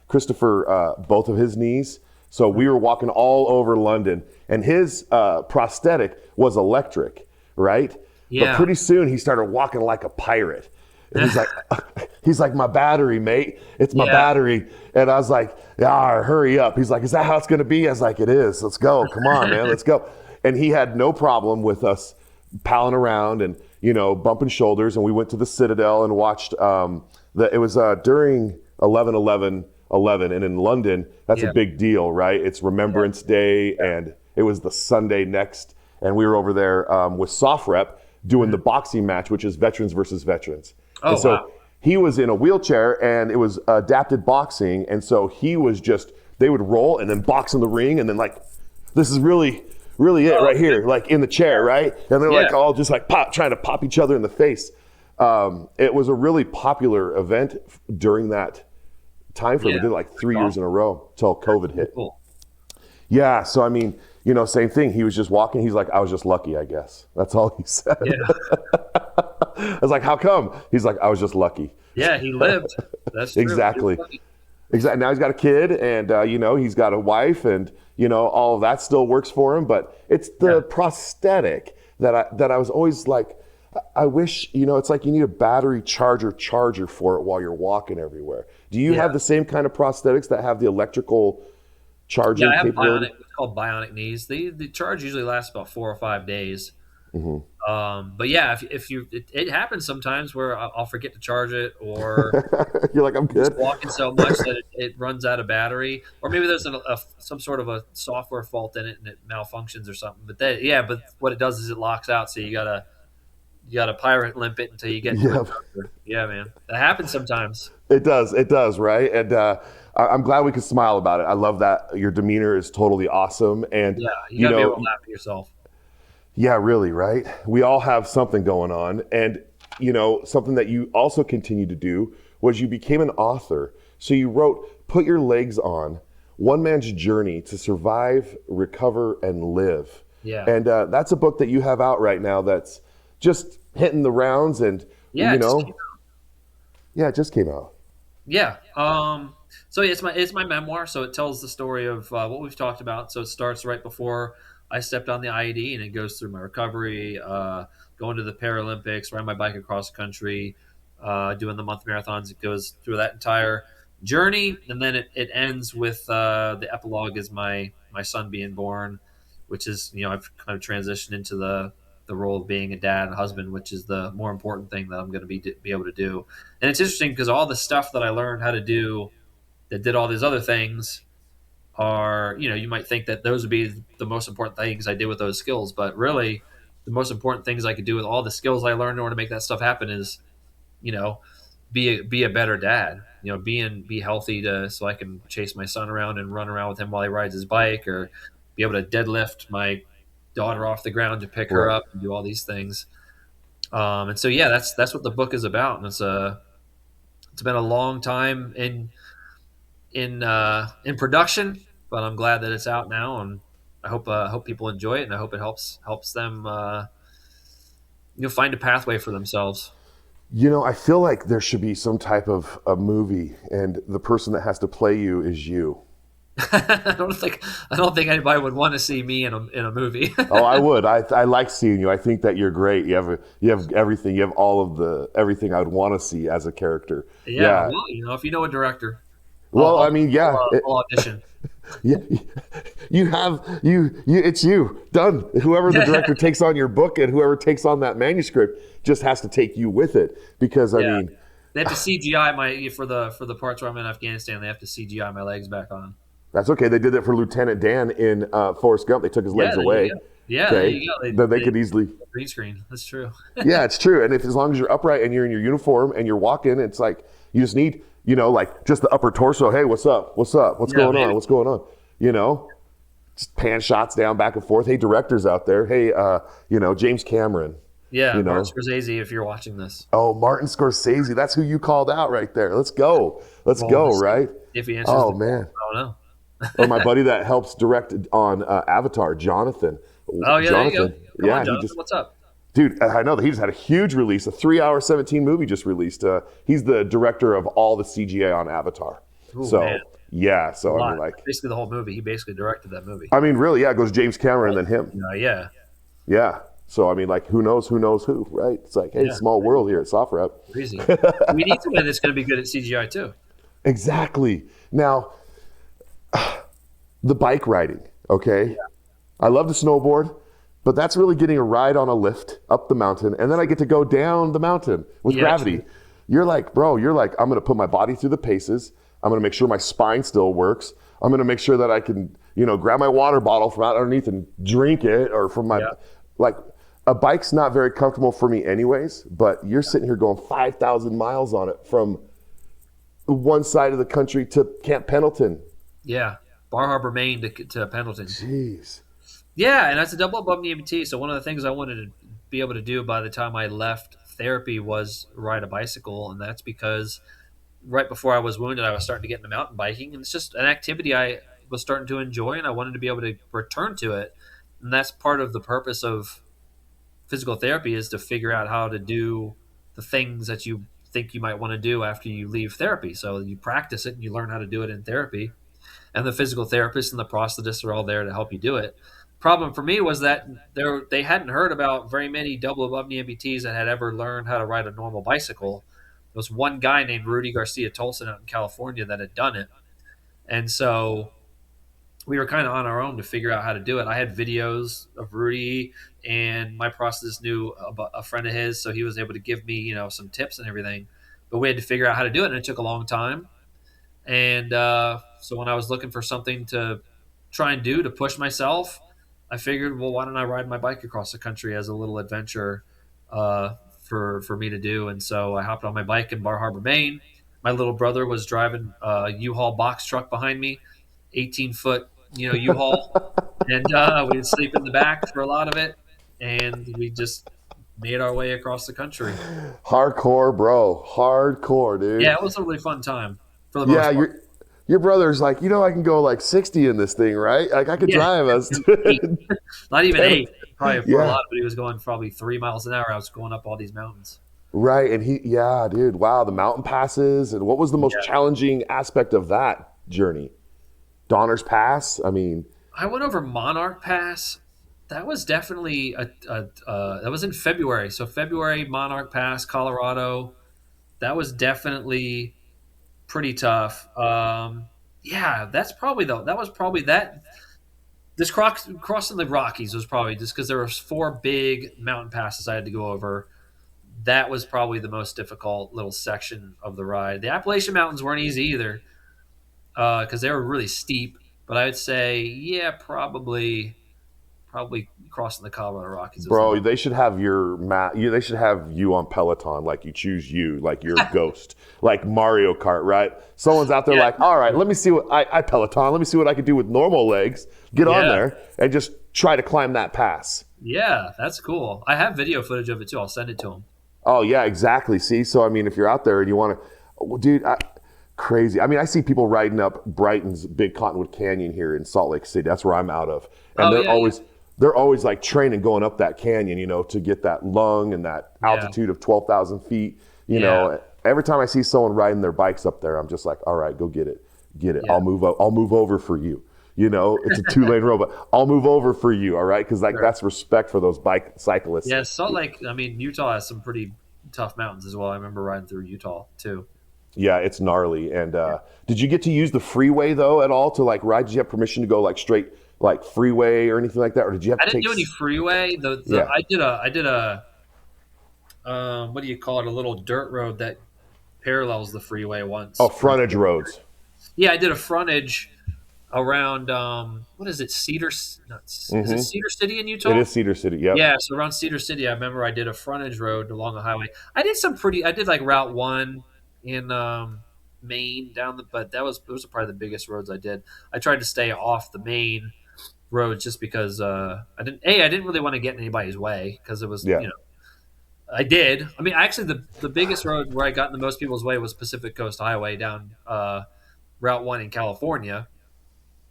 S1: Christopher, both of his knees. So we were walking all over London, and his prosthetic was electric, right?
S5: Yeah.
S1: But pretty soon he started walking like a pirate. And he's like, my battery, mate. It's my battery. And I was like, hurry up. He's like, is that how it's going to be? I was like, it is. Let's go. Come on, man. Let's go. And he had no problem with us palling around and, bumping shoulders. And we went to the Citadel and watched, it was during 11/11/11. And in London, that's a big deal, right? It's Remembrance Day. And it was the Sunday next. And we were over there with SOFREP doing the boxing match, which is veterans versus veterans.
S5: Oh,
S1: and so
S5: wow.
S1: He was in a wheelchair, and it was adapted boxing. And so he was they would roll and then box in the ring. And then this is really, really it right here, like in the chair, right? And they're all just trying to pop each other in the face. It was a really popular event during that time frame. We did 3 years in a row till COVID hit.
S5: Cool.
S1: Yeah. So, I mean, same thing. He was just walking. He's like, I was just lucky, I guess. That's all he said.
S5: Yeah.
S1: I was like, how come? He's like, I was just lucky.
S5: Yeah, he lived. That's true.
S1: Exactly. Now he's got a kid, and he's got a wife, and all of that still works for him. But it's the prosthetic that I was always like, I wish it's like you need a battery charger for it while you're walking everywhere. Do you have the same kind of prosthetics that have the electrical charging capability?
S5: It's called bionic knees. The charge usually lasts about 4 or 5 days.
S1: Mm-hmm.
S5: But it happens sometimes where I'll forget to charge it, or
S1: you're like, I'm good.
S5: Walking so much that it runs out of battery, or maybe there's some sort of a software fault in it and it malfunctions or something. But what it does is it locks out, so you gotta pirate limp it until you get to it. Yeah, man, that happens sometimes.
S1: It does, right? And I'm glad we could smile about it. I love that your demeanor is totally awesome, and
S5: you gotta be able to laugh at yourself.
S1: Yeah, really, right? We all have something going on. And, something that you also continued to do was you became an author. So you wrote, Put Your Legs On, One Man's Journey to Survive, Recover, and Live.
S5: Yeah.
S1: And that's a book that you have out right now that's just hitting the rounds. And, it just came out.
S5: Yeah. So it's my memoir. So it tells the story of what we've talked about. So it starts right before I stepped on the IED, and it goes through my recovery, going to the Paralympics, riding my bike across the country, doing the month marathons. It goes through that entire journey, and then it ends with the epilogue is my son being born, which is I've kind of transitioned into the role of being a dad and husband, which is the more important thing that I'm going to be able to do. And it's interesting because all the stuff that I learned how to do that did all these other things are, you might think that those would be the most important things I did with those skills. But really, the most important things I could do with all the skills I learned in order to make that stuff happen is, you know, be a better dad, be healthy so I can chase my son around and run around with him while he rides his bike, or be able to deadlift my daughter off the ground to pick her
S1: Right.
S5: up and do all these things. And so, yeah, that's what the book is about. And it's been a long time in production, but I'm glad that it's out now, and I hope people enjoy it, and I hope it helps them find a pathway for themselves.
S1: I feel like there should be some type of a movie, and the person that has to play you is you.
S5: I don't think anybody would want to see me in a movie.
S1: Oh, I would. I like seeing you. I think that you're great. You have everything. You have all of the everything I would want to see as a character.
S5: Yeah,
S1: Yeah.
S5: well, if you know a director,
S1: Well, I mean, yeah.
S5: I'll audition.
S1: Yeah, you have it's you done. Whoever the director takes on your book and whoever takes on that manuscript just has to take you with it, because I
S5: Yeah.
S1: mean,
S5: They have to CGI for the parts where I'm in Afghanistan. They have to CGI my legs back on.
S1: that's okay. They did that for Lieutenant Dan in Forrest Gump. They took his legs
S5: There
S1: away.
S5: you go. Yeah, there
S1: Okay,
S5: you go.
S1: then they could easily.
S5: Green screen. That's true.
S1: Yeah, it's true. And if as long as you're upright and you're in your uniform and you're walking, it's like you just need like just the upper torso. Hey, what's up? What's up? What's
S5: Yeah,
S1: going on?
S5: maybe.
S1: What's going on? Just pan shots down back and forth. Hey, directors out there. Hey, James Cameron.
S5: Yeah,
S1: You know.
S5: Martin Scorsese, if you're watching this.
S1: Oh, Martin Scorsese. That's who you called out right there. Let's go. Let's
S5: Well,
S1: go,
S5: let's see
S1: right?
S5: if he answers
S1: Oh,
S5: the
S1: man.
S5: call. I don't know.
S1: Or my buddy that helps direct on Avatar, Jonathan.
S5: Oh, yeah, there you go.
S1: Jonathan.
S5: Come on,
S1: he
S5: Jonathan,
S1: just,
S5: what's up?
S1: dude, I know that he just had a huge release, a 3-hour 17 movie just released. He's the director of all the CGI on Avatar.
S5: Ooh,
S1: So,
S5: man.
S1: yeah. So,
S5: A
S1: I mean,
S5: lot.
S1: like,
S5: Basically the whole movie. He basically directed that movie.
S1: really, yeah, it goes James Cameron and then him.
S5: Yeah.
S1: Yeah. So, I mean, like, who knows who, right? It's like, hey,
S5: Yeah.
S1: small world here at SOFREP.
S5: Crazy. We need somebody that's going to be good at CGI too.
S1: Exactly. Now, the bike riding, okay? I love to snowboard, but that's really getting a ride on a lift up the mountain, and then I get to go down the mountain with
S5: Yeah,
S1: gravity.
S5: true.
S1: You're like, I'm going to put my body through the paces. I'm going to make sure my spine still works. I'm going to make sure that I can, grab my water bottle from out underneath and drink it, or from my,
S5: Yeah.
S1: like, a bike's not very comfortable for me anyways, but you're sitting here going 5,000 miles on it from one side of the country to Camp Pendleton.
S5: Yeah. Bar Harbor, Maine to Pendleton.
S1: Jeez.
S5: Yeah, and that's a double above the amputee. So one of the things I wanted to be able to do by the time I left therapy was ride a bicycle, and that's because right before I was wounded, I was starting to get into mountain biking, and it's just an activity I was starting to enjoy, and I wanted to be able to return to it. And that's part of the purpose of physical therapy, is to figure out how to do the things that you think you might want to do after you leave therapy. So you practice it and you learn how to do it in therapy, and the physical therapist and the prosthetist are all there to help you do it. Problem for me was that they hadn't heard about very many double above knee amputees that had ever learned how to ride a normal bicycle. There was one guy named Rudy Garcia Tolson out in California that had done it, and so we were kind of on our own to figure out how to do it. I had videos of Rudy, and my prosthetist knew a friend of his, so he was able to give me some tips and everything. But we had to figure out how to do it, and it took a long time. And so when I was looking for something to try and do to push myself, I figured, well, why don't I ride my bike across the country as a little adventure for me to do? And so I hopped on my bike in Bar Harbor, Maine. My little brother was driving a U-Haul box truck behind me, 18-foot U-Haul, and we'd sleep in the back for a lot of it, and we just made our way across the country.
S1: Hardcore, bro. Hardcore, dude.
S5: Yeah, it was a really fun time for the most
S1: Yeah,
S5: part.
S1: your brother's like, I can go like 60 in this thing, right? Like I could
S5: Yeah.
S1: drive us.
S5: Not even 8, probably for
S1: Yeah.
S5: a lot, but he was going probably 3 miles an hour. I was going up all these mountains.
S1: Right. And yeah, dude, wow, the mountain passes. And what was the most
S5: Yeah.
S1: challenging aspect of that journey? Donner's Pass? I mean,
S5: I went over Monarch Pass. That was definitely that was in February. So February, Monarch Pass, Colorado. That was definitely pretty tough. Yeah, that was probably that. This crossing the Rockies was probably just because there was 4 big mountain passes I had to go over. That was probably the most difficult little section of the ride. The Appalachian Mountains weren't easy either because they were really steep. But I would say, yeah, probably crossing the Colorado Rockies was the
S1: bro,
S5: most.
S1: they should have they should have you on Peloton, like you choose you, like you're Ghost, like Mario Kart, right? Someone's out there
S5: Yeah.
S1: like, all right, let me see what I Peloton, let me see what I can do with normal legs. Get on
S5: Yeah.
S1: there and just try to climb that pass.
S5: Yeah, that's cool. I have video footage of it too. I'll send it to him.
S1: Oh yeah, exactly. See, so I mean, if you're out there and you want to, dude, crazy. I mean, I see people riding up Brighton's Big Cottonwood Canyon here in Salt Lake City. That's where I'm out of, and
S5: Oh,
S1: they're
S5: yeah,
S1: always they're always like training going up that canyon, to get that lung and that altitude of 12,000 feet. You know, every time I see someone riding their bikes up there, I'm just like, all right, go get it.
S5: Yeah.
S1: I'll move over for you. It's a 2-lane road, but I'll move over for you. All right. Cause that's respect for those bike cyclists.
S5: Yeah, Salt Lake. I mean, Utah has some pretty tough mountains as well. I remember riding through Utah too.
S1: Yeah, it's gnarly. And did you get to use the freeway though at all to like ride? Did you have permission to go like straight like freeway or anything like that, or did you have
S5: I
S1: to
S5: didn't
S1: take?
S5: do any freeway.
S1: Yeah.
S5: I did a what do you call it? A little dirt road that parallels the freeway once.
S1: Oh, frontage roads.
S5: Yeah, I did a frontage around what is it? Is it Cedar City in Utah?
S1: It is Cedar City. Yep.
S5: Yeah, so around Cedar City, I remember I did a frontage road along a highway. I did like Route 1 in Maine but those are probably the biggest roads I did. I tried to stay off the main roads just because I didn't really want to get in anybody's way because it was,
S1: Yeah.
S5: I did. I mean, actually the biggest road where I got in the most people's way was Pacific Coast Highway down Route 1 in California.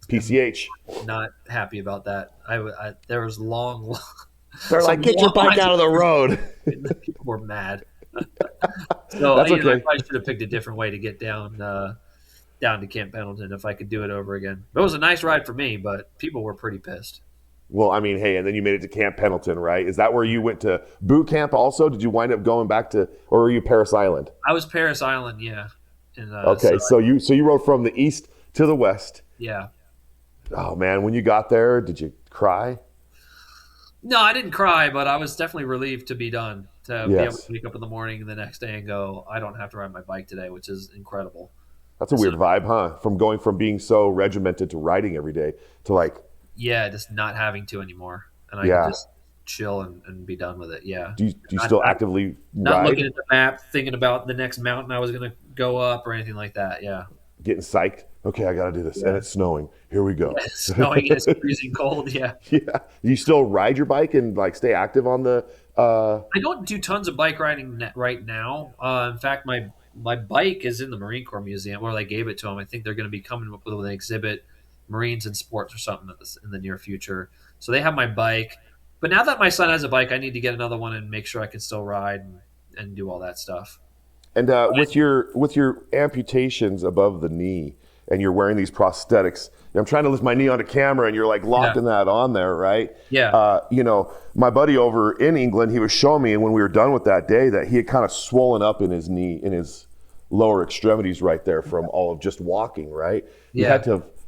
S1: PCH.
S5: Not happy about that. There was long
S1: They're like, get your bike out of the road.
S5: people were mad. So
S1: That's
S5: I
S1: okay.
S5: probably should have picked a different way to get down to Camp Pendleton if I could do it over again. It was a nice ride for me, but people were pretty pissed.
S1: Well, I mean, hey, and then you made it to Camp Pendleton, right? Is that where you went to boot camp also? Did you wind up going back to, or were you Paris Island?
S5: I was Paris Island, yeah. And,
S1: Okay, so you rode from the east to the west.
S5: yeah.
S1: Oh man, when you got there, did you cry?
S5: No, I didn't cry, but I was definitely relieved to be done. To be able
S1: Yes.
S5: to wake up in the morning and the next day and go, I don't have to ride my bike today, which is incredible.
S1: That's a weird vibe, huh? From going from being so regimented to riding every day to like,
S5: Yeah, just not having to anymore. And I
S1: Yeah.
S5: can just chill and be done with it. Yeah.
S1: do you
S5: Not-
S1: still
S5: not-
S1: actively
S5: Not
S1: ride?
S5: looking at the map, thinking about the next mountain I was going to go up or anything like that. Yeah.
S1: Getting psyched? Okay, I got to do this. And it's snowing. Here we go.
S5: It's snowing and it's freezing cold. Yeah.
S1: Yeah. You still ride your bike and like stay active on the
S5: I don't do tons of bike riding right now. In fact, my bike is in the Marine Corps Museum where they gave it to them. I think they're going to be coming up with an exhibit, Marines and Sports or something in the near future. So they have my bike. But now that my son has a bike, I need to get another one and make sure I can still ride and do all that stuff.
S1: And with your amputations above the knee, and you're wearing these prosthetics, I'm trying to lift my knee onto camera, and you're like locking that on there, right?
S5: Yeah.
S1: My buddy over in England, he was showing me, and when we were done with that day, that he had kind of swollen up in his knee, in his lower extremities, right there from all of just walking, right?
S5: Yeah.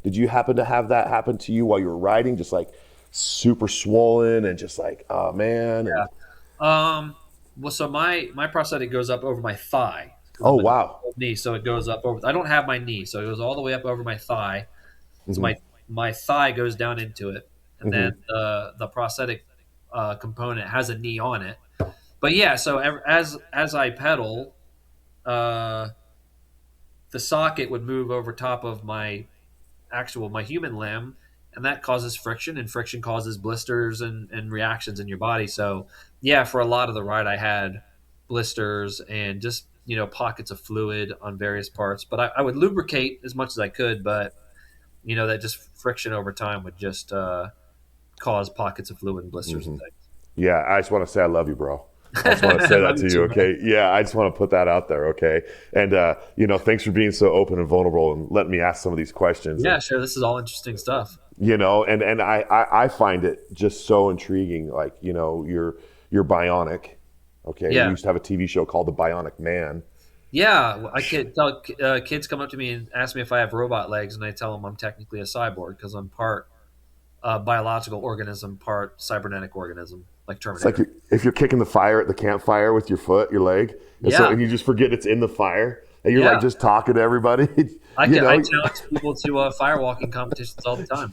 S1: Did you happen to have that happen to you while you were riding, just like super swollen and just like, oh man?
S5: Yeah. Well, so my prosthetic goes up over my thigh.
S1: Oh wow.
S5: Knee, so it goes up over. I don't have my knee, so it goes all the way up over my thigh. So my thigh goes down into it, and then the prosthetic component has a knee on it. But yeah, so as I pedal, the socket would move over top of my human limb, and that causes friction, and friction causes blisters and reactions in your body. So yeah, for a lot of the ride, I had blisters and just pockets of fluid on various parts. But I would lubricate as much as I could, but that just friction over time would just cause pockets of fluid and blisters and things.
S1: Yeah, I just want to say I love you, bro. I just want to say that
S5: Love
S1: to
S5: you
S1: you,
S5: too, man.
S1: okay? Yeah, I just want to put that out there, okay? And thanks for being so open and vulnerable and letting me ask some of these questions.
S5: Yeah,
S1: And
S5: sure. This is all interesting stuff.
S1: I find it just so intriguing. Like, you're bionic, okay? We
S5: Yeah.
S1: used to have a TV show called The Bionic Man.
S5: Yeah, well, I could tell kids come up to me and ask me if I have robot legs, and I tell them I'm technically a cyborg because I'm part biological organism, part cybernetic organism, like
S1: It's like
S5: Terminator.
S1: if you're kicking the fire at the campfire with your foot, your leg,
S5: Yeah,
S1: and you just forget it's in the fire, and you're like
S5: yeah.
S1: just talking to everybody.
S5: I
S1: you
S5: can.
S1: know,
S5: I challenge people to firewalking competitions all the time.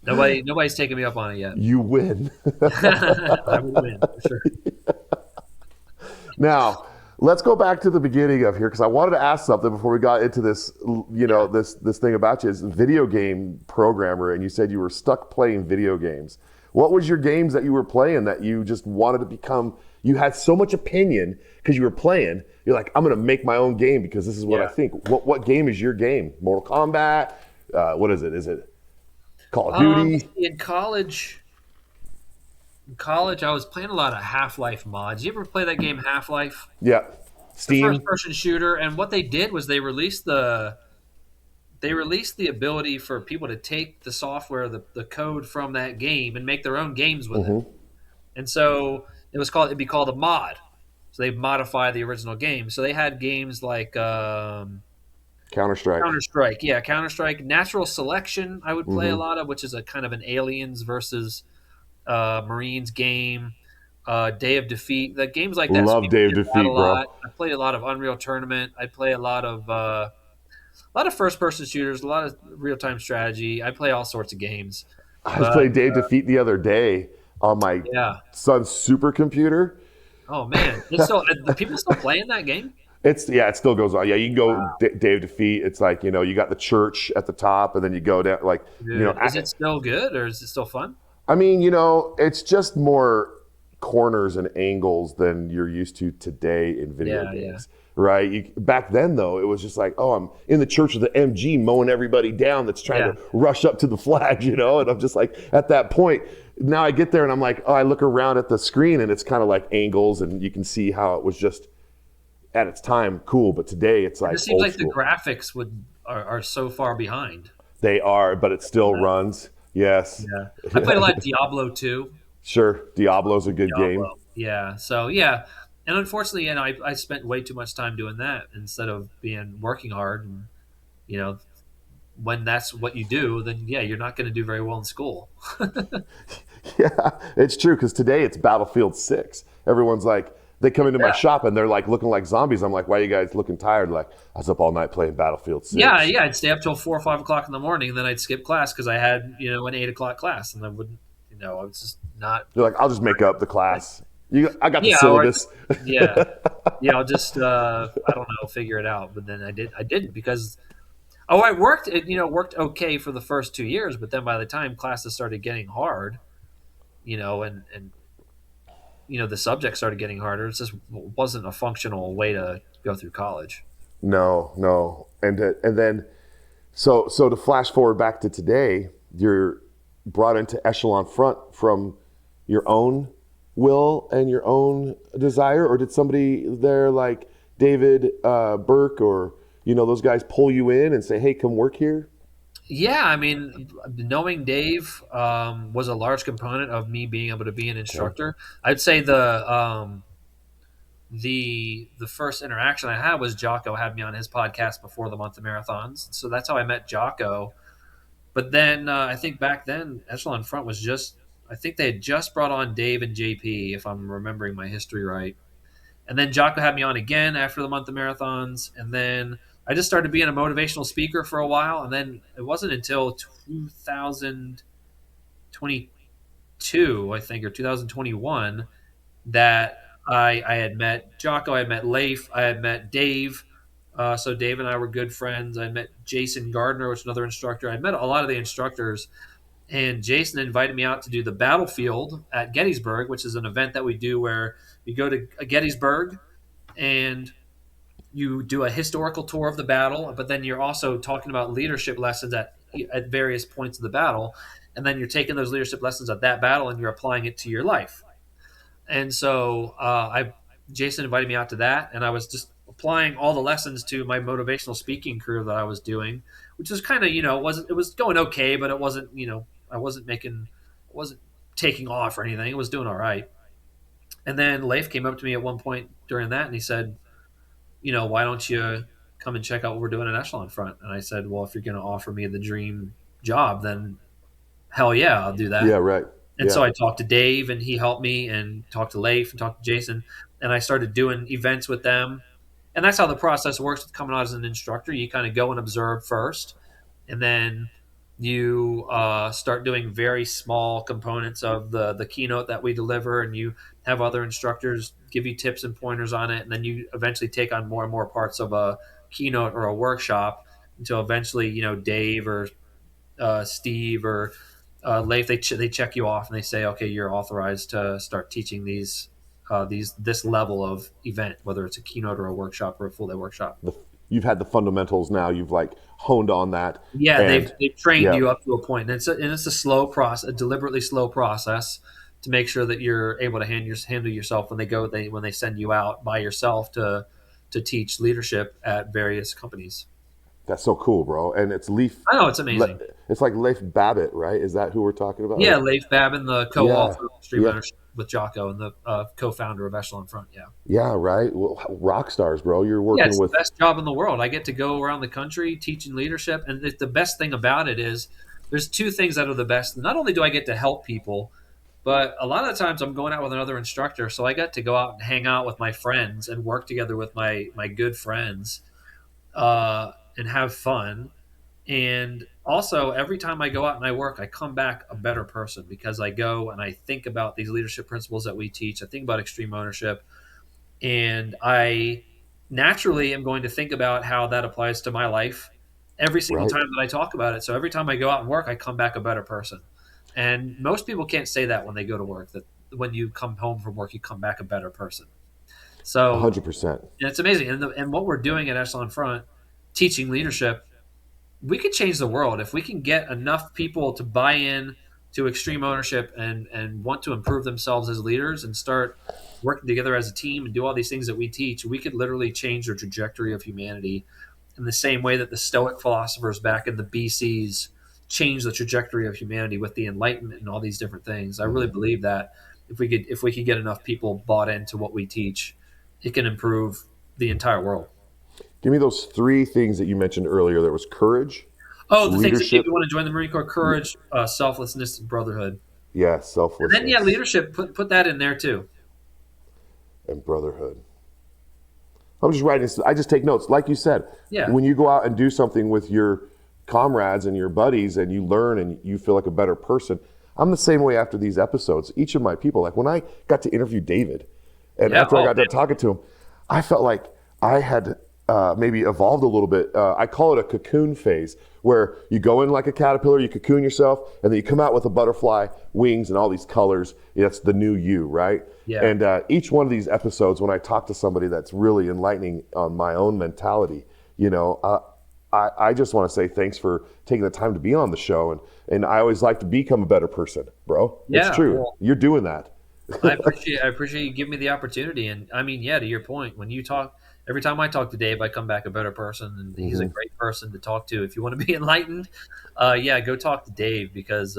S5: Nobody's taken me up on it yet.
S1: you win.
S5: I would win for sure.
S1: Now, let's go back to the beginning of here because I wanted to ask something before we got into this. This thing about you is video game programmer, and you said you were stuck playing video games. What was your games that you were playing that you just wanted to become? You had so much opinion because you were playing. You're like, I'm going to make my own game because this is what I
S5: Yeah.
S1: think. What game is your game? Mortal Kombat? What is it? Is it Call of Duty?
S5: In college, I was playing a lot of Half-Life mods. You ever play that game Half-Life?
S1: Yeah,
S5: The
S1: Steam.
S5: first-person shooter. And what they did was they released the ability for people to take the software, the code from that game, and make their own games with it. And so it'd be called a mod. So they modify the original game. So they had games like
S1: Counter-Strike.
S5: Counter-Strike. Yeah, Counter-Strike. Natural Selection I would play a lot of, which is a kind of an aliens versus Marines game. Day of Defeat. The games like that. So
S1: Love
S5: people
S1: Day of
S5: did that
S1: Defeat,
S5: a
S1: bro.
S5: lot. I played a lot of Unreal Tournament. I play a lot of first-person shooters, a lot of real-time strategy. I play all sorts of games.
S1: I just played Day of Defeat the other day on my
S5: Yeah.
S1: son's supercomputer.
S5: Oh man, it's still people still playing that game.
S1: It still goes on. Yeah, you can go Day of Defeat. It's like, you got the church at the top, and then you go down like,
S5: Is it still good or is it still fun?
S1: I mean, it's just more corners and angles than you're used to today in video games, right? Back then, though, it was just like, oh, I'm in the church with the MG mowing everybody down that's trying to rush up to the flag, and I'm just like, at that point, now I get there and I'm like, oh, I look around at the screen and it's kind of like angles, and you can see how it was just at its time cool, but today it's like
S5: It seems
S1: old
S5: like
S1: school.
S5: the graphics are so far behind.
S1: They are, but it still runs. Yes.
S5: Yeah, I played a lot of Diablo 2.
S1: Sure. Diablo's a good game.
S5: Diablo. Yeah. So yeah, and unfortunately, I spent way too much time doing that instead of working hard. And when that's what you do, then you're not going to do very well in school.
S1: Yeah, it's true, because today it's Battlefield 6. Everyone's like, they come into my shop and they're like looking like zombies. I'm like, why are you guys looking tired? Like, I was up all night playing Battlefield 6.
S5: Yeah, I'd stay up till 4 or 5 o'clock in the morning, and then I'd skip class because I had an 8 o'clock class, and I wouldn't. I was just not.
S1: You're like, I'll just make up the class. I got the
S5: Yeah,
S1: syllabus.
S5: I'll just I don't know, figure it out. But then I didn't because I worked. It worked okay for the first 2 years, but then by the time classes started getting hard, and the subject started getting harder, it just wasn't a functional way to go through college.
S1: No, and then so to flash forward back to today, you're brought into Echelon Front from your own will and your own desire, or did somebody there like David Burke or those guys pull you in and say, hey, come work here?
S5: Yeah, I mean, knowing Dave was a large component of me being able to be an instructor. I'd say the first interaction I had was Jocko had me on his podcast before the month of marathons, so that's how I met Jocko. But then I think back then Echelon Front was I think they had just brought on Dave and JP, if I'm remembering my history right. And then Jocko had me on again after the month of marathons, and then I just started being a motivational speaker for a while, and then it wasn't until 2022, I think, or 2021, that I had met Jocko, I had met Leif, I had met Dave. So Dave and I were good friends. I met Jason Gardner, which is another instructor. I met a lot of the instructors, and Jason invited me out to do the battlefield at Gettysburg, which is an event that we do where you go to Gettysburg and you do a historical tour of the battle, but then you're also talking about leadership lessons at at various points of the battle, and then you're taking those leadership lessons at that battle and you're applying it to your life. And so Jason invited me out to that, and I was just applying all the lessons to my motivational speaking career that I was doing, which was kind of, it was going okay, but it wasn't, I wasn't taking off or anything. It was doing all right. And then Leif came up to me at one point during that, and he said, why don't you come and check out what we're doing at Echelon Front? And I said, well, if you're going to offer me the dream job, then hell yeah, I'll do that.
S1: Yeah, right.
S5: And so I talked to Dave, and he helped me, and talked to Leif and talked to Jason, and I started doing events with them. And that's how the process works with coming out as an instructor. You kind of go and observe first, and then you start doing very small components of the keynote that we deliver, and you have other instructors give you tips and pointers on it, and then you eventually take on more and more parts of a keynote or a workshop until eventually, Dave or Steve or Leif, they check you off and they say, okay, you're authorized to start teaching this level of event, whether it's a keynote or a workshop or a full day workshop.
S1: You've had the fundamentals now. You've honed on that.
S5: Yeah, they've trained you up to a point, and it's a slow process, a deliberately slow process to make sure that you're able to handle yourself when they send you out by yourself to teach leadership at various companies.
S1: That's so cool, bro. And it's Leif.
S5: I know, it's amazing.
S1: It's like Leif Babbitt, right? Is that who we're talking about?
S5: Yeah, Leif Babin, the co-author of Extreme Ownership with Jocko, and the co-founder of Echelon Front. Yeah.
S1: Yeah, right. Well, rock stars, bro. You're working
S5: it's
S1: with
S5: the best job in the world. I get to go around the country teaching leadership, and the best thing about it is there's two things that are the best. Not only do I get to help people, but a lot of the times I'm going out with another instructor, so I got to go out and hang out with my friends and work together with my good friends and have fun. And also, every time I go out and I work, I come back a better person because I go and I think about these leadership principles that we teach. I think about extreme ownership, and I naturally am going to think about how that applies to my life every single time that I talk about it. So every time I go out and work, I come back a better person. And most people can't say that when they go to work, that when you come home from work, you come back a better person. So
S1: 100%.
S5: And it's amazing. And what we're doing at Echelon Front, teaching leadership, we could change the world if we can get enough people to buy in to extreme ownership and want to improve themselves as leaders and start working together as a team and do all these things that we teach. We could literally change the trajectory of humanity in the same way that the Stoic philosophers back in the BCs changed the trajectory of humanity with the Enlightenment and all these different things. I really believe that if we could get enough people bought into what we teach, it can improve the entire world.
S1: Give me those three things that you mentioned earlier. There was courage.
S5: Oh, the things that if you want to join the Marine Corps: courage, selflessness, and brotherhood.
S1: Yeah, selflessness.
S5: And then leadership. Put that in there too.
S1: And brotherhood. I'm just writing. I just take notes, like you said.
S5: Yeah.
S1: When you go out and do something with your comrades and your buddies, and you learn and you feel like a better person. I'm the same way after these episodes. Each of my people, like when I got to interview David, and after I got done talking to him, I felt like I had maybe evolved a little bit. I call it a cocoon phase, where you go in like a caterpillar, you cocoon yourself, and then you come out with a butterfly, wings, and all these colors. That's the new you, right?
S5: Yeah.
S1: And each one of these episodes, when I talk to somebody that's really enlightening on my own mentality, I just want to say thanks for taking the time to be on the show. And I always like to become a better person, bro.
S5: Yeah,
S1: it's true.
S5: well,
S1: you're doing that.
S5: I appreciate you giving me the opportunity. And I mean, to your point, when you talk, every time I talk to Dave, I come back a better person, and he's a great person to talk to. If you want to be enlightened, go talk to Dave, because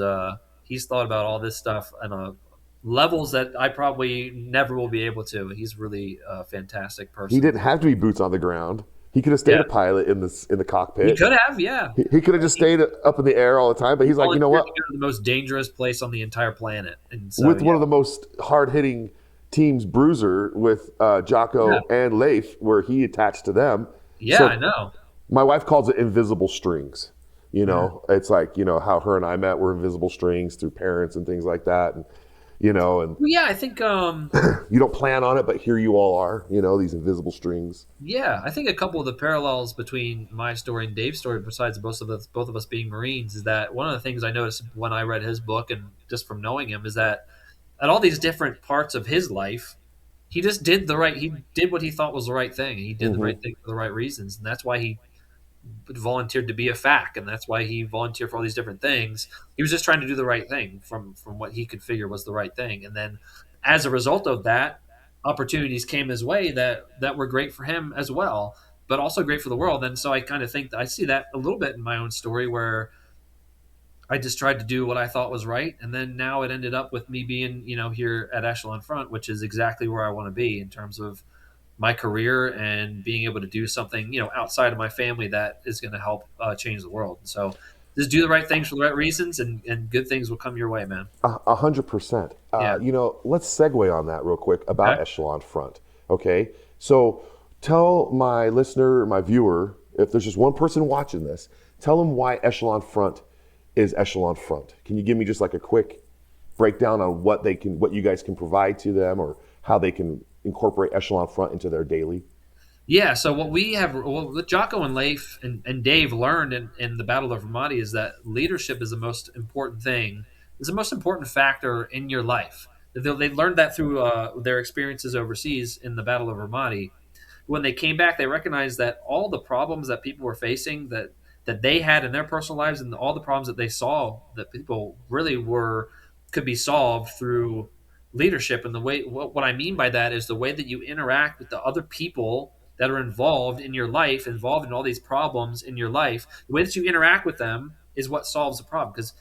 S5: he's thought about all this stuff on levels that I probably never will be able to. He's really a fantastic person.
S1: He didn't have to be boots on the ground. He could have stayed a pilot in the cockpit.
S5: He could have, yeah.
S1: He could have just stayed up in the air all the time. But he's like, you know what?
S5: The most dangerous place on the entire planet. And so,
S1: with one of the most hard-hitting teams, Bruiser, with Jocko and Leif, where he attached to them.
S5: Yeah, so I know.
S1: My wife calls it invisible strings. It's like, how her and I met were invisible strings through parents and things like that. And,
S5: I think
S1: you don't plan on it, but here you all are, these invisible strings.
S5: Yeah, I think a couple of the parallels between my story and Dave's story, besides both of us being Marines, is that one of the things I noticed when I read his book and just from knowing him is that at all these different parts of his life, he just did what he thought was the right thing. He did the right thing for the right reasons, and that's why he volunteered to be a FAC, and that's why he volunteered for all these different things. He was just trying to do the right thing from what he could figure was the right thing. And then as a result of that, opportunities came his way that were great for him as well, but also great for the world. And so I kind of think that I see that a little bit in my own story, where I just tried to do what I thought was right, and then now it ended up with me being, here at Echelon Front, which is exactly where I want to be in terms of my career and being able to do something, outside of my family that is going to help change the world. So just do the right things for the right reasons, and good things will come your way, man.
S1: 100%.
S5: Yeah.
S1: Let's segue on that real quick about
S5: Okay.
S1: Echelon Front. Okay, so tell my listener, my viewer, if there's just one person watching this, tell them why Echelon Front is Echelon Front. Can you give me just like a quick breakdown on what you guys can provide to them, or how they can incorporate Echelon Front into their daily?
S5: Yeah, so what Jocko and Leif and Dave learned in the Battle of Ramadi is that leadership is the most important thing, is the most important factor in your life. They learned that through their experiences overseas in the Battle of Ramadi. When they came back, they recognized that all the problems that people were facing, that they had in their personal lives, and all the problems that they saw that people really could be solved through leadership. And the way what I mean by that is the way that you interact with the other people that are involved in your life, involved in all these problems in your life. The way that you interact with them is what solves the problem, because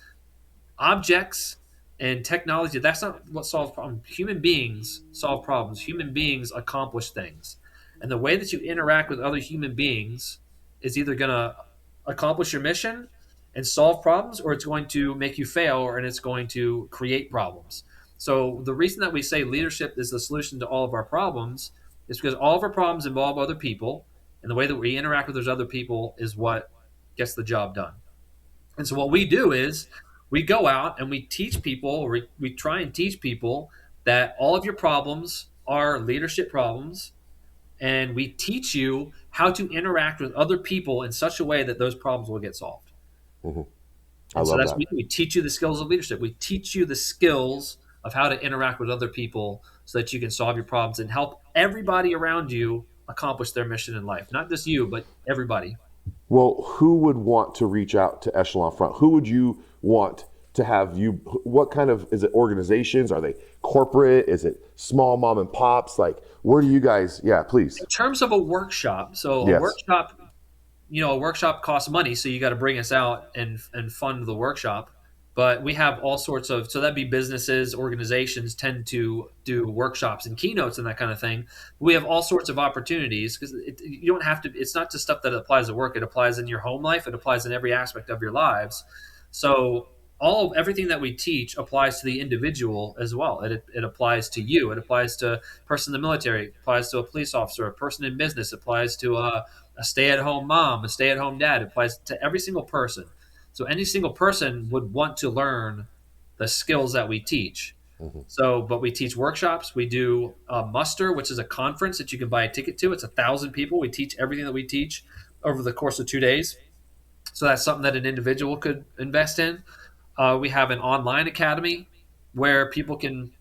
S5: objects and technology, that's not what solves problems. Human beings solve problems. Human beings accomplish things. And the way that you interact with other human beings is either going to accomplish your mission and solve problems, or it's going to make you fail, and it's going to create problems. So the reason that we say leadership is the solution to all of our problems is because all of our problems involve other people, and the way that we interact with those other people is what gets the job done. And so what we do is we go out and we teach people, or we try and teach people that all of your problems are leadership problems, and we teach you how to interact with other people in such a way that those problems will get solved.
S1: I
S5: And so
S1: love
S5: that's
S1: that.
S5: what we teach you the skills of leadership. We teach you the skills of how to interact with other people so that you can solve your problems and help everybody around you accomplish their mission in life. Not just you, but everybody.
S1: Well, who would want to reach out to Echelon Front? Who would you want to have you? What kind of, is it organizations? Are they corporate? Is it small mom and pops? Like, where do you guys? Yeah, please.
S5: In terms of a workshop, so
S1: Yes.
S5: a workshop costs money, so you got to bring us out and fund the workshop. But we have all sorts of, so that'd be businesses, organizations tend to do workshops and keynotes and that kind of thing. We have all sorts of opportunities, because you don't have to, it's not just stuff that applies to work. It applies in your home life. It applies in every aspect of your lives. So everything that we teach applies to the individual as well. It applies to you. It applies to a person in the military. It applies to a police officer, a person in business. It applies to a stay-at-home mom, a stay-at-home dad. It applies to every single person. So any single person would want to learn the skills that we teach. So, but we teach workshops. We do a muster, which is a conference that you can buy a ticket to. It's 1,000 people. We teach everything that we teach over the course of 2 days. So that's something that an individual could invest in. We have an online academy where people can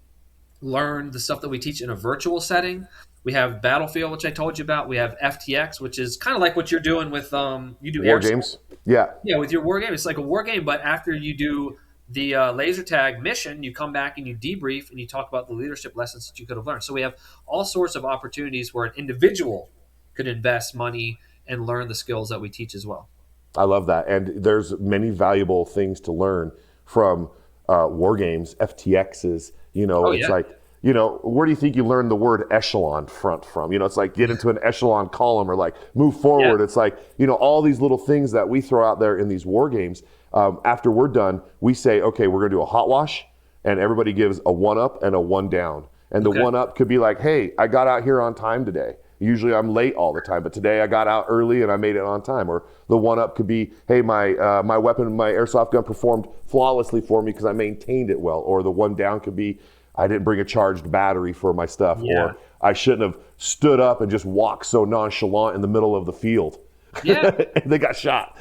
S5: learn the stuff that we teach in a virtual setting. We have Battlefield, which I told you about. We have FTX, which is kind of like what you're doing with you do
S1: War
S5: airsoft.
S1: games? Yeah.
S5: Yeah, with your war game, it's like a war game, but after you do the laser tag mission, you come back and you debrief and you talk about the leadership lessons that you could have learned. So we have all sorts of opportunities where an individual could invest money and learn the skills that we teach as well.
S1: I love that. And there's many valuable things to learn from war games, FTXs. It's
S5: yeah.
S1: like, where do you think you learned the word echelon front from? It's like get into an echelon column, or like move forward.
S5: Yeah.
S1: It's like, all these little things that we throw out there in these war games. After we're done, we say, okay, we're going to do a hot wash, and everybody gives a 1-up and a 1-down. And the
S5: Okay.
S1: 1-up could be like, hey, I got out here on time today. Usually I'm late all the time, but today I got out early and I made it on time. Or the 1-up could be, hey, my weapon, my airsoft gun performed flawlessly for me because I maintained it well. Or the 1-down could be, I didn't bring a charged battery for my stuff.
S5: Yeah.
S1: Or I shouldn't have stood up and just walked so nonchalant in the middle of the field.
S5: Yeah.
S1: And they got shot,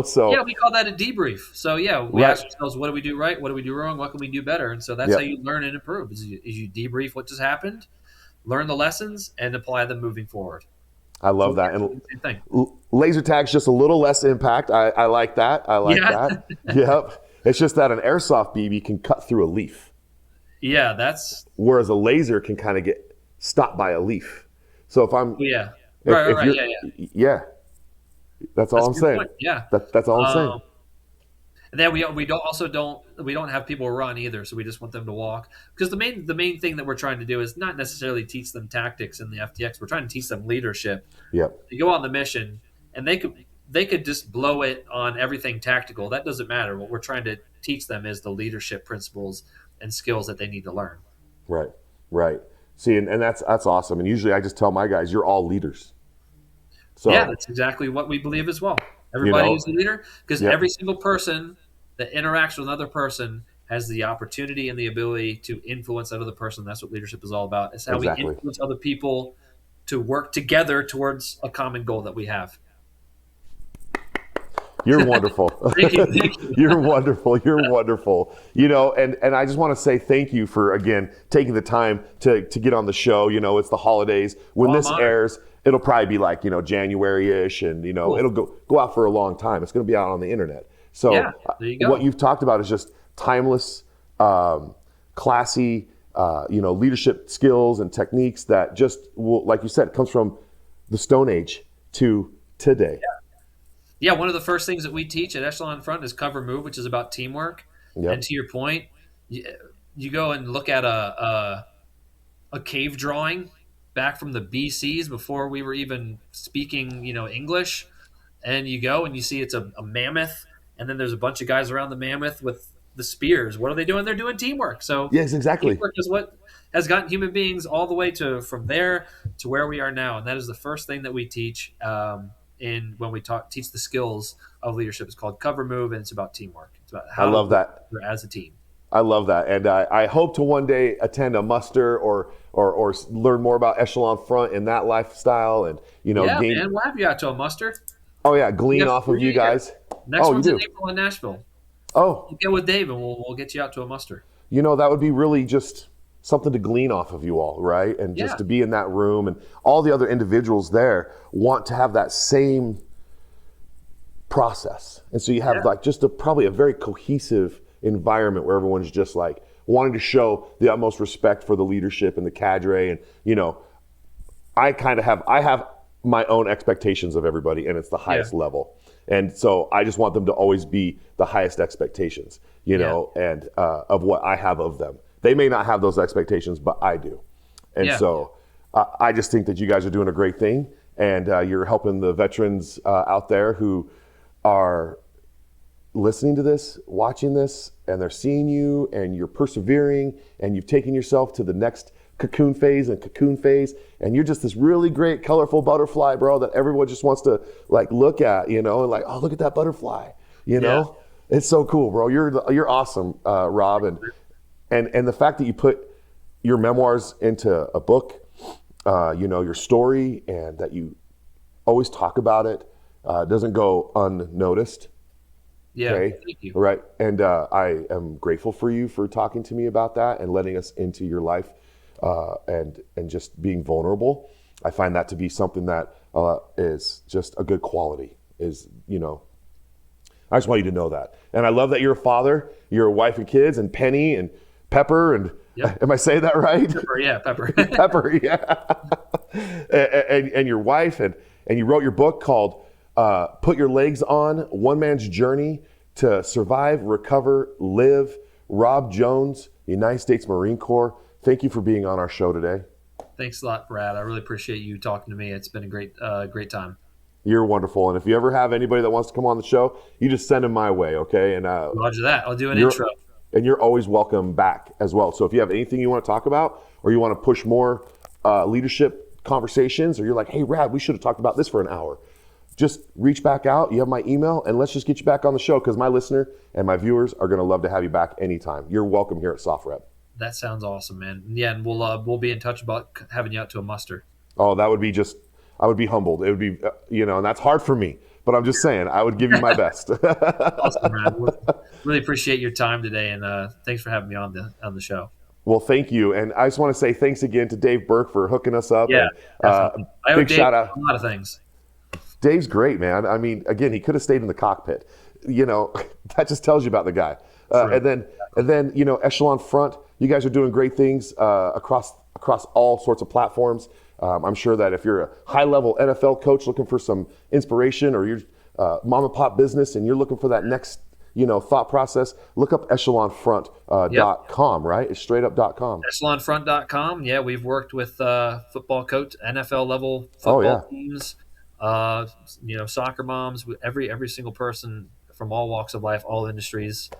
S1: so.
S5: Yeah, we call that a debrief. So yeah, we
S1: Right.
S5: ask ourselves, what do we do right? What do we do wrong? What can we do better? And so that's
S1: Yep.
S5: how you learn and improve, is you debrief what just happened, learn the lessons, and apply them moving forward.
S1: I love
S5: So
S1: that.
S5: yeah,
S1: And
S5: same thing.
S1: laser tag's just a little less impact. I like that. I like
S5: Yeah.
S1: that. Yep. It's just that an airsoft BB can cut through a leaf,
S5: Yeah, that's
S1: whereas a laser can kind of get stopped by a leaf. So if I'm,
S5: yeah.
S1: if,
S5: Right, right,
S1: if
S5: right.
S1: you're,
S5: Yeah, yeah.
S1: yeah, that's all
S5: That's
S1: I'm
S5: a good
S1: saying.
S5: point. Yeah.
S1: That's all I'm saying.
S5: And then we don't have people run either, so we just want them to walk. Because the main thing that we're trying to do is not necessarily teach them tactics in the FTX. We're trying to teach them leadership.
S1: Yep.
S5: They go on the mission, and they could just blow it on everything tactical. That doesn't matter. What we're trying to teach them is the leadership principles and skills that they need to learn.
S1: Right. Right. See, and that's awesome. And usually I just tell my guys, you're all leaders. So
S5: Yeah, that's exactly what we believe as well. Everybody is a leader because
S1: Yep.
S5: every single person that interacts with another person has the opportunity and the ability to influence that other person. That's what leadership is all about. It's how
S1: Exactly.
S5: we influence other people to work together towards a common goal that we have.
S1: You're wonderful.
S5: Thank you. Thank you.
S1: You're wonderful. You're wonderful. And I just want to say thank you for, again, taking the time to get on the show. It's the holidays. When this
S5: honored.
S1: airs, it'll probably be like, January-ish, and,
S5: Cool.
S1: it'll go out for a long time. It's going to be out on the internet. So
S5: Yeah, there you go.
S1: what you've talked about is just timeless, classy, leadership skills and techniques that just will, like you said, comes from the Stone Age to today.
S5: Yeah, one of the first things that we teach at Echelon Front is cover move, which is about teamwork.
S1: Yep.
S5: And to your point, you go and look at a cave drawing back from the BCs before we were even speaking, English, and you go and you see it's a mammoth, and then there's a bunch of guys around the mammoth with the spears. What are they doing? They're doing teamwork. So
S1: Yes, exactly.
S5: teamwork is what has gotten human beings all the way from there to where we are now, and that is the first thing that we teach. When we teach the skills of leadership. It's called cover move, and it's about teamwork. It's about how
S1: I love
S5: to work
S1: that.
S5: together as a team.
S1: I love that, and I hope to one day attend a muster or learn more about Echelon Front and that lifestyle, and
S5: Yeah,
S1: gain.
S5: man, we'll have you out to a muster.
S1: Oh yeah, glean
S5: Yeah,
S1: off of you
S5: yeah.
S1: guys.
S5: Next
S1: Oh,
S5: one's
S1: you
S5: in
S1: do.
S5: April in Nashville.
S1: Oh,
S5: You get with Dave, and we'll get you out to a muster.
S1: that would be really just something to glean off of you all, right? And just
S5: Yeah.
S1: to be in that room, and all the other individuals there want to have that same process, and so you have like just probably a very cohesive environment where everyone's just like wanting to show the utmost respect for the leadership and the cadre, and I have my own expectations of everybody, and it's the highest level, and so I just want them to always be the highest expectations, and of what I have of them. They may not have those expectations, but I do, and so I just think that you guys are doing a great thing, and you're helping the veterans out there who are listening to this, watching this, and they're seeing you, and you're persevering, and you've taken yourself to the next cocoon phase, and you're just this really great, colorful butterfly, bro, that everyone just wants to like look at, and like, oh, look at that butterfly, It's so cool, bro. You're awesome, Rob, and the fact that you put your memoirs into a book, your story, and that you always talk about it. Doesn't go unnoticed.
S5: Yeah,
S1: Okay.
S5: thank you.
S1: Right. And I am grateful for you for talking to me about that and letting us into your life and just being vulnerable. I find that to be something that is just a good quality. I just want you to know that. And I love that you're a father, you're a wife and kids, and Penny and Pepper, and am I saying that right?
S5: Pepper, yeah, Pepper.
S1: Pepper, yeah. and your wife, and you wrote your book called Put Your Legs On, One Man's Journey to Survive, Recover, Live. Rob Jones, United States Marine Corps. Thank you for being on our show today.
S5: Thanks a lot, Brad. I really appreciate you talking to me. It's been a great time.
S1: You're wonderful. And if you ever have anybody that wants to come on the show, you just send them my way, okay? And
S5: Roger that. I'll do an intro.
S1: And you're always welcome back as well. So if you have anything you want to talk about, or you want to push more leadership conversations, or you're like, hey, Rad, we should have talked about this for an hour, just reach back out. You have my email, and let's just get you back on the show, because my listener and my viewers are going to love to have you back anytime. You're welcome here at SOFREP.
S5: That sounds awesome, man. Yeah, and we'll be in touch about having you out to a muster.
S1: Oh, that would be I would be humbled. It would be, and that's hard for me, but I'm just saying, I would give you my best.
S5: Awesome, man. Really appreciate your time today, and thanks for having me on the show.
S1: Well, thank you. And I just want to say thanks again to Dave Burke for hooking us up.
S5: Yeah,
S1: And,
S5: I owe
S1: big
S5: Dave
S1: shout out.
S5: a lot of things.
S1: Dave's great, man. I mean, again, he could have stayed in the cockpit. You know, that just tells you about the guy.
S5: Right.
S1: And then, you know, Echelon Front, you guys are doing great things across all sorts of platforms. I'm sure that if you're a high-level NFL coach looking for some inspiration, or you're mom and pop business and you're looking for that next, you know, thought process, look up echelonfront.com, right? It's straight up.com.
S5: Echelonfront.com. Yeah, we've worked with football coach, NFL level football teams, you know, soccer moms, every single person from all walks of life, all industries.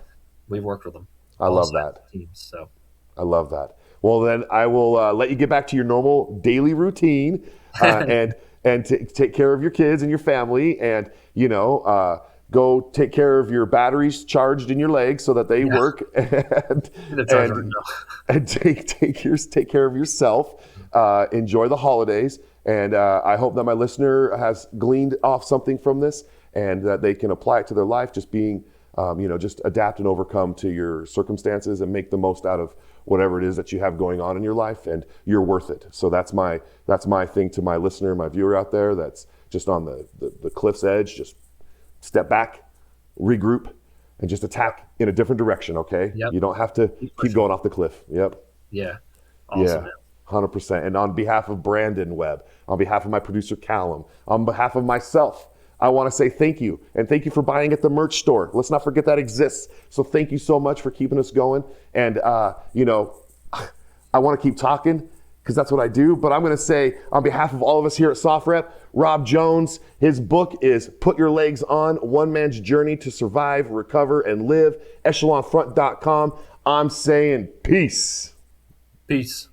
S5: We've worked with them.
S1: I love that.
S5: Teams, so.
S1: I love that. Well, then I will let you get back to your normal daily routine and take care of your kids and your family, and, you know, go take care of your batteries charged in your legs so that they work, and take care of yourself. Enjoy the holidays, and I hope that my listener has gleaned off something from this, and that they can apply it to their life. Just being, you know, just adapt and overcome to your circumstances and make the most out of whatever it is that you have going on in your life, and you're worth it. So that's my thing to my listener, my viewer out there that's just on the cliff's edge. Just step back, regroup, and just attack in a different direction, okay?
S5: Yep.
S1: You don't have to keep going off the cliff. Yep.
S5: Yeah. Awesome,
S1: Yeah. 100%. And on behalf of Brandon Webb, on behalf of my producer Callum, on behalf of myself, I want to say thank you. And thank you for buying at the merch store. Let's not forget that exists. So thank you so much for keeping us going. And, you know, I want to keep talking because that's what I do. But I'm going to say, on behalf of all of us here at SOFREP, Rob Jones, his book is Put Your Legs On, One Man's Journey to Survive, Recover, and Live. Echelonfront.com. I'm saying peace.
S5: Peace.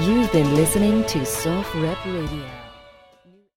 S2: You've been listening to SOFREP Radio.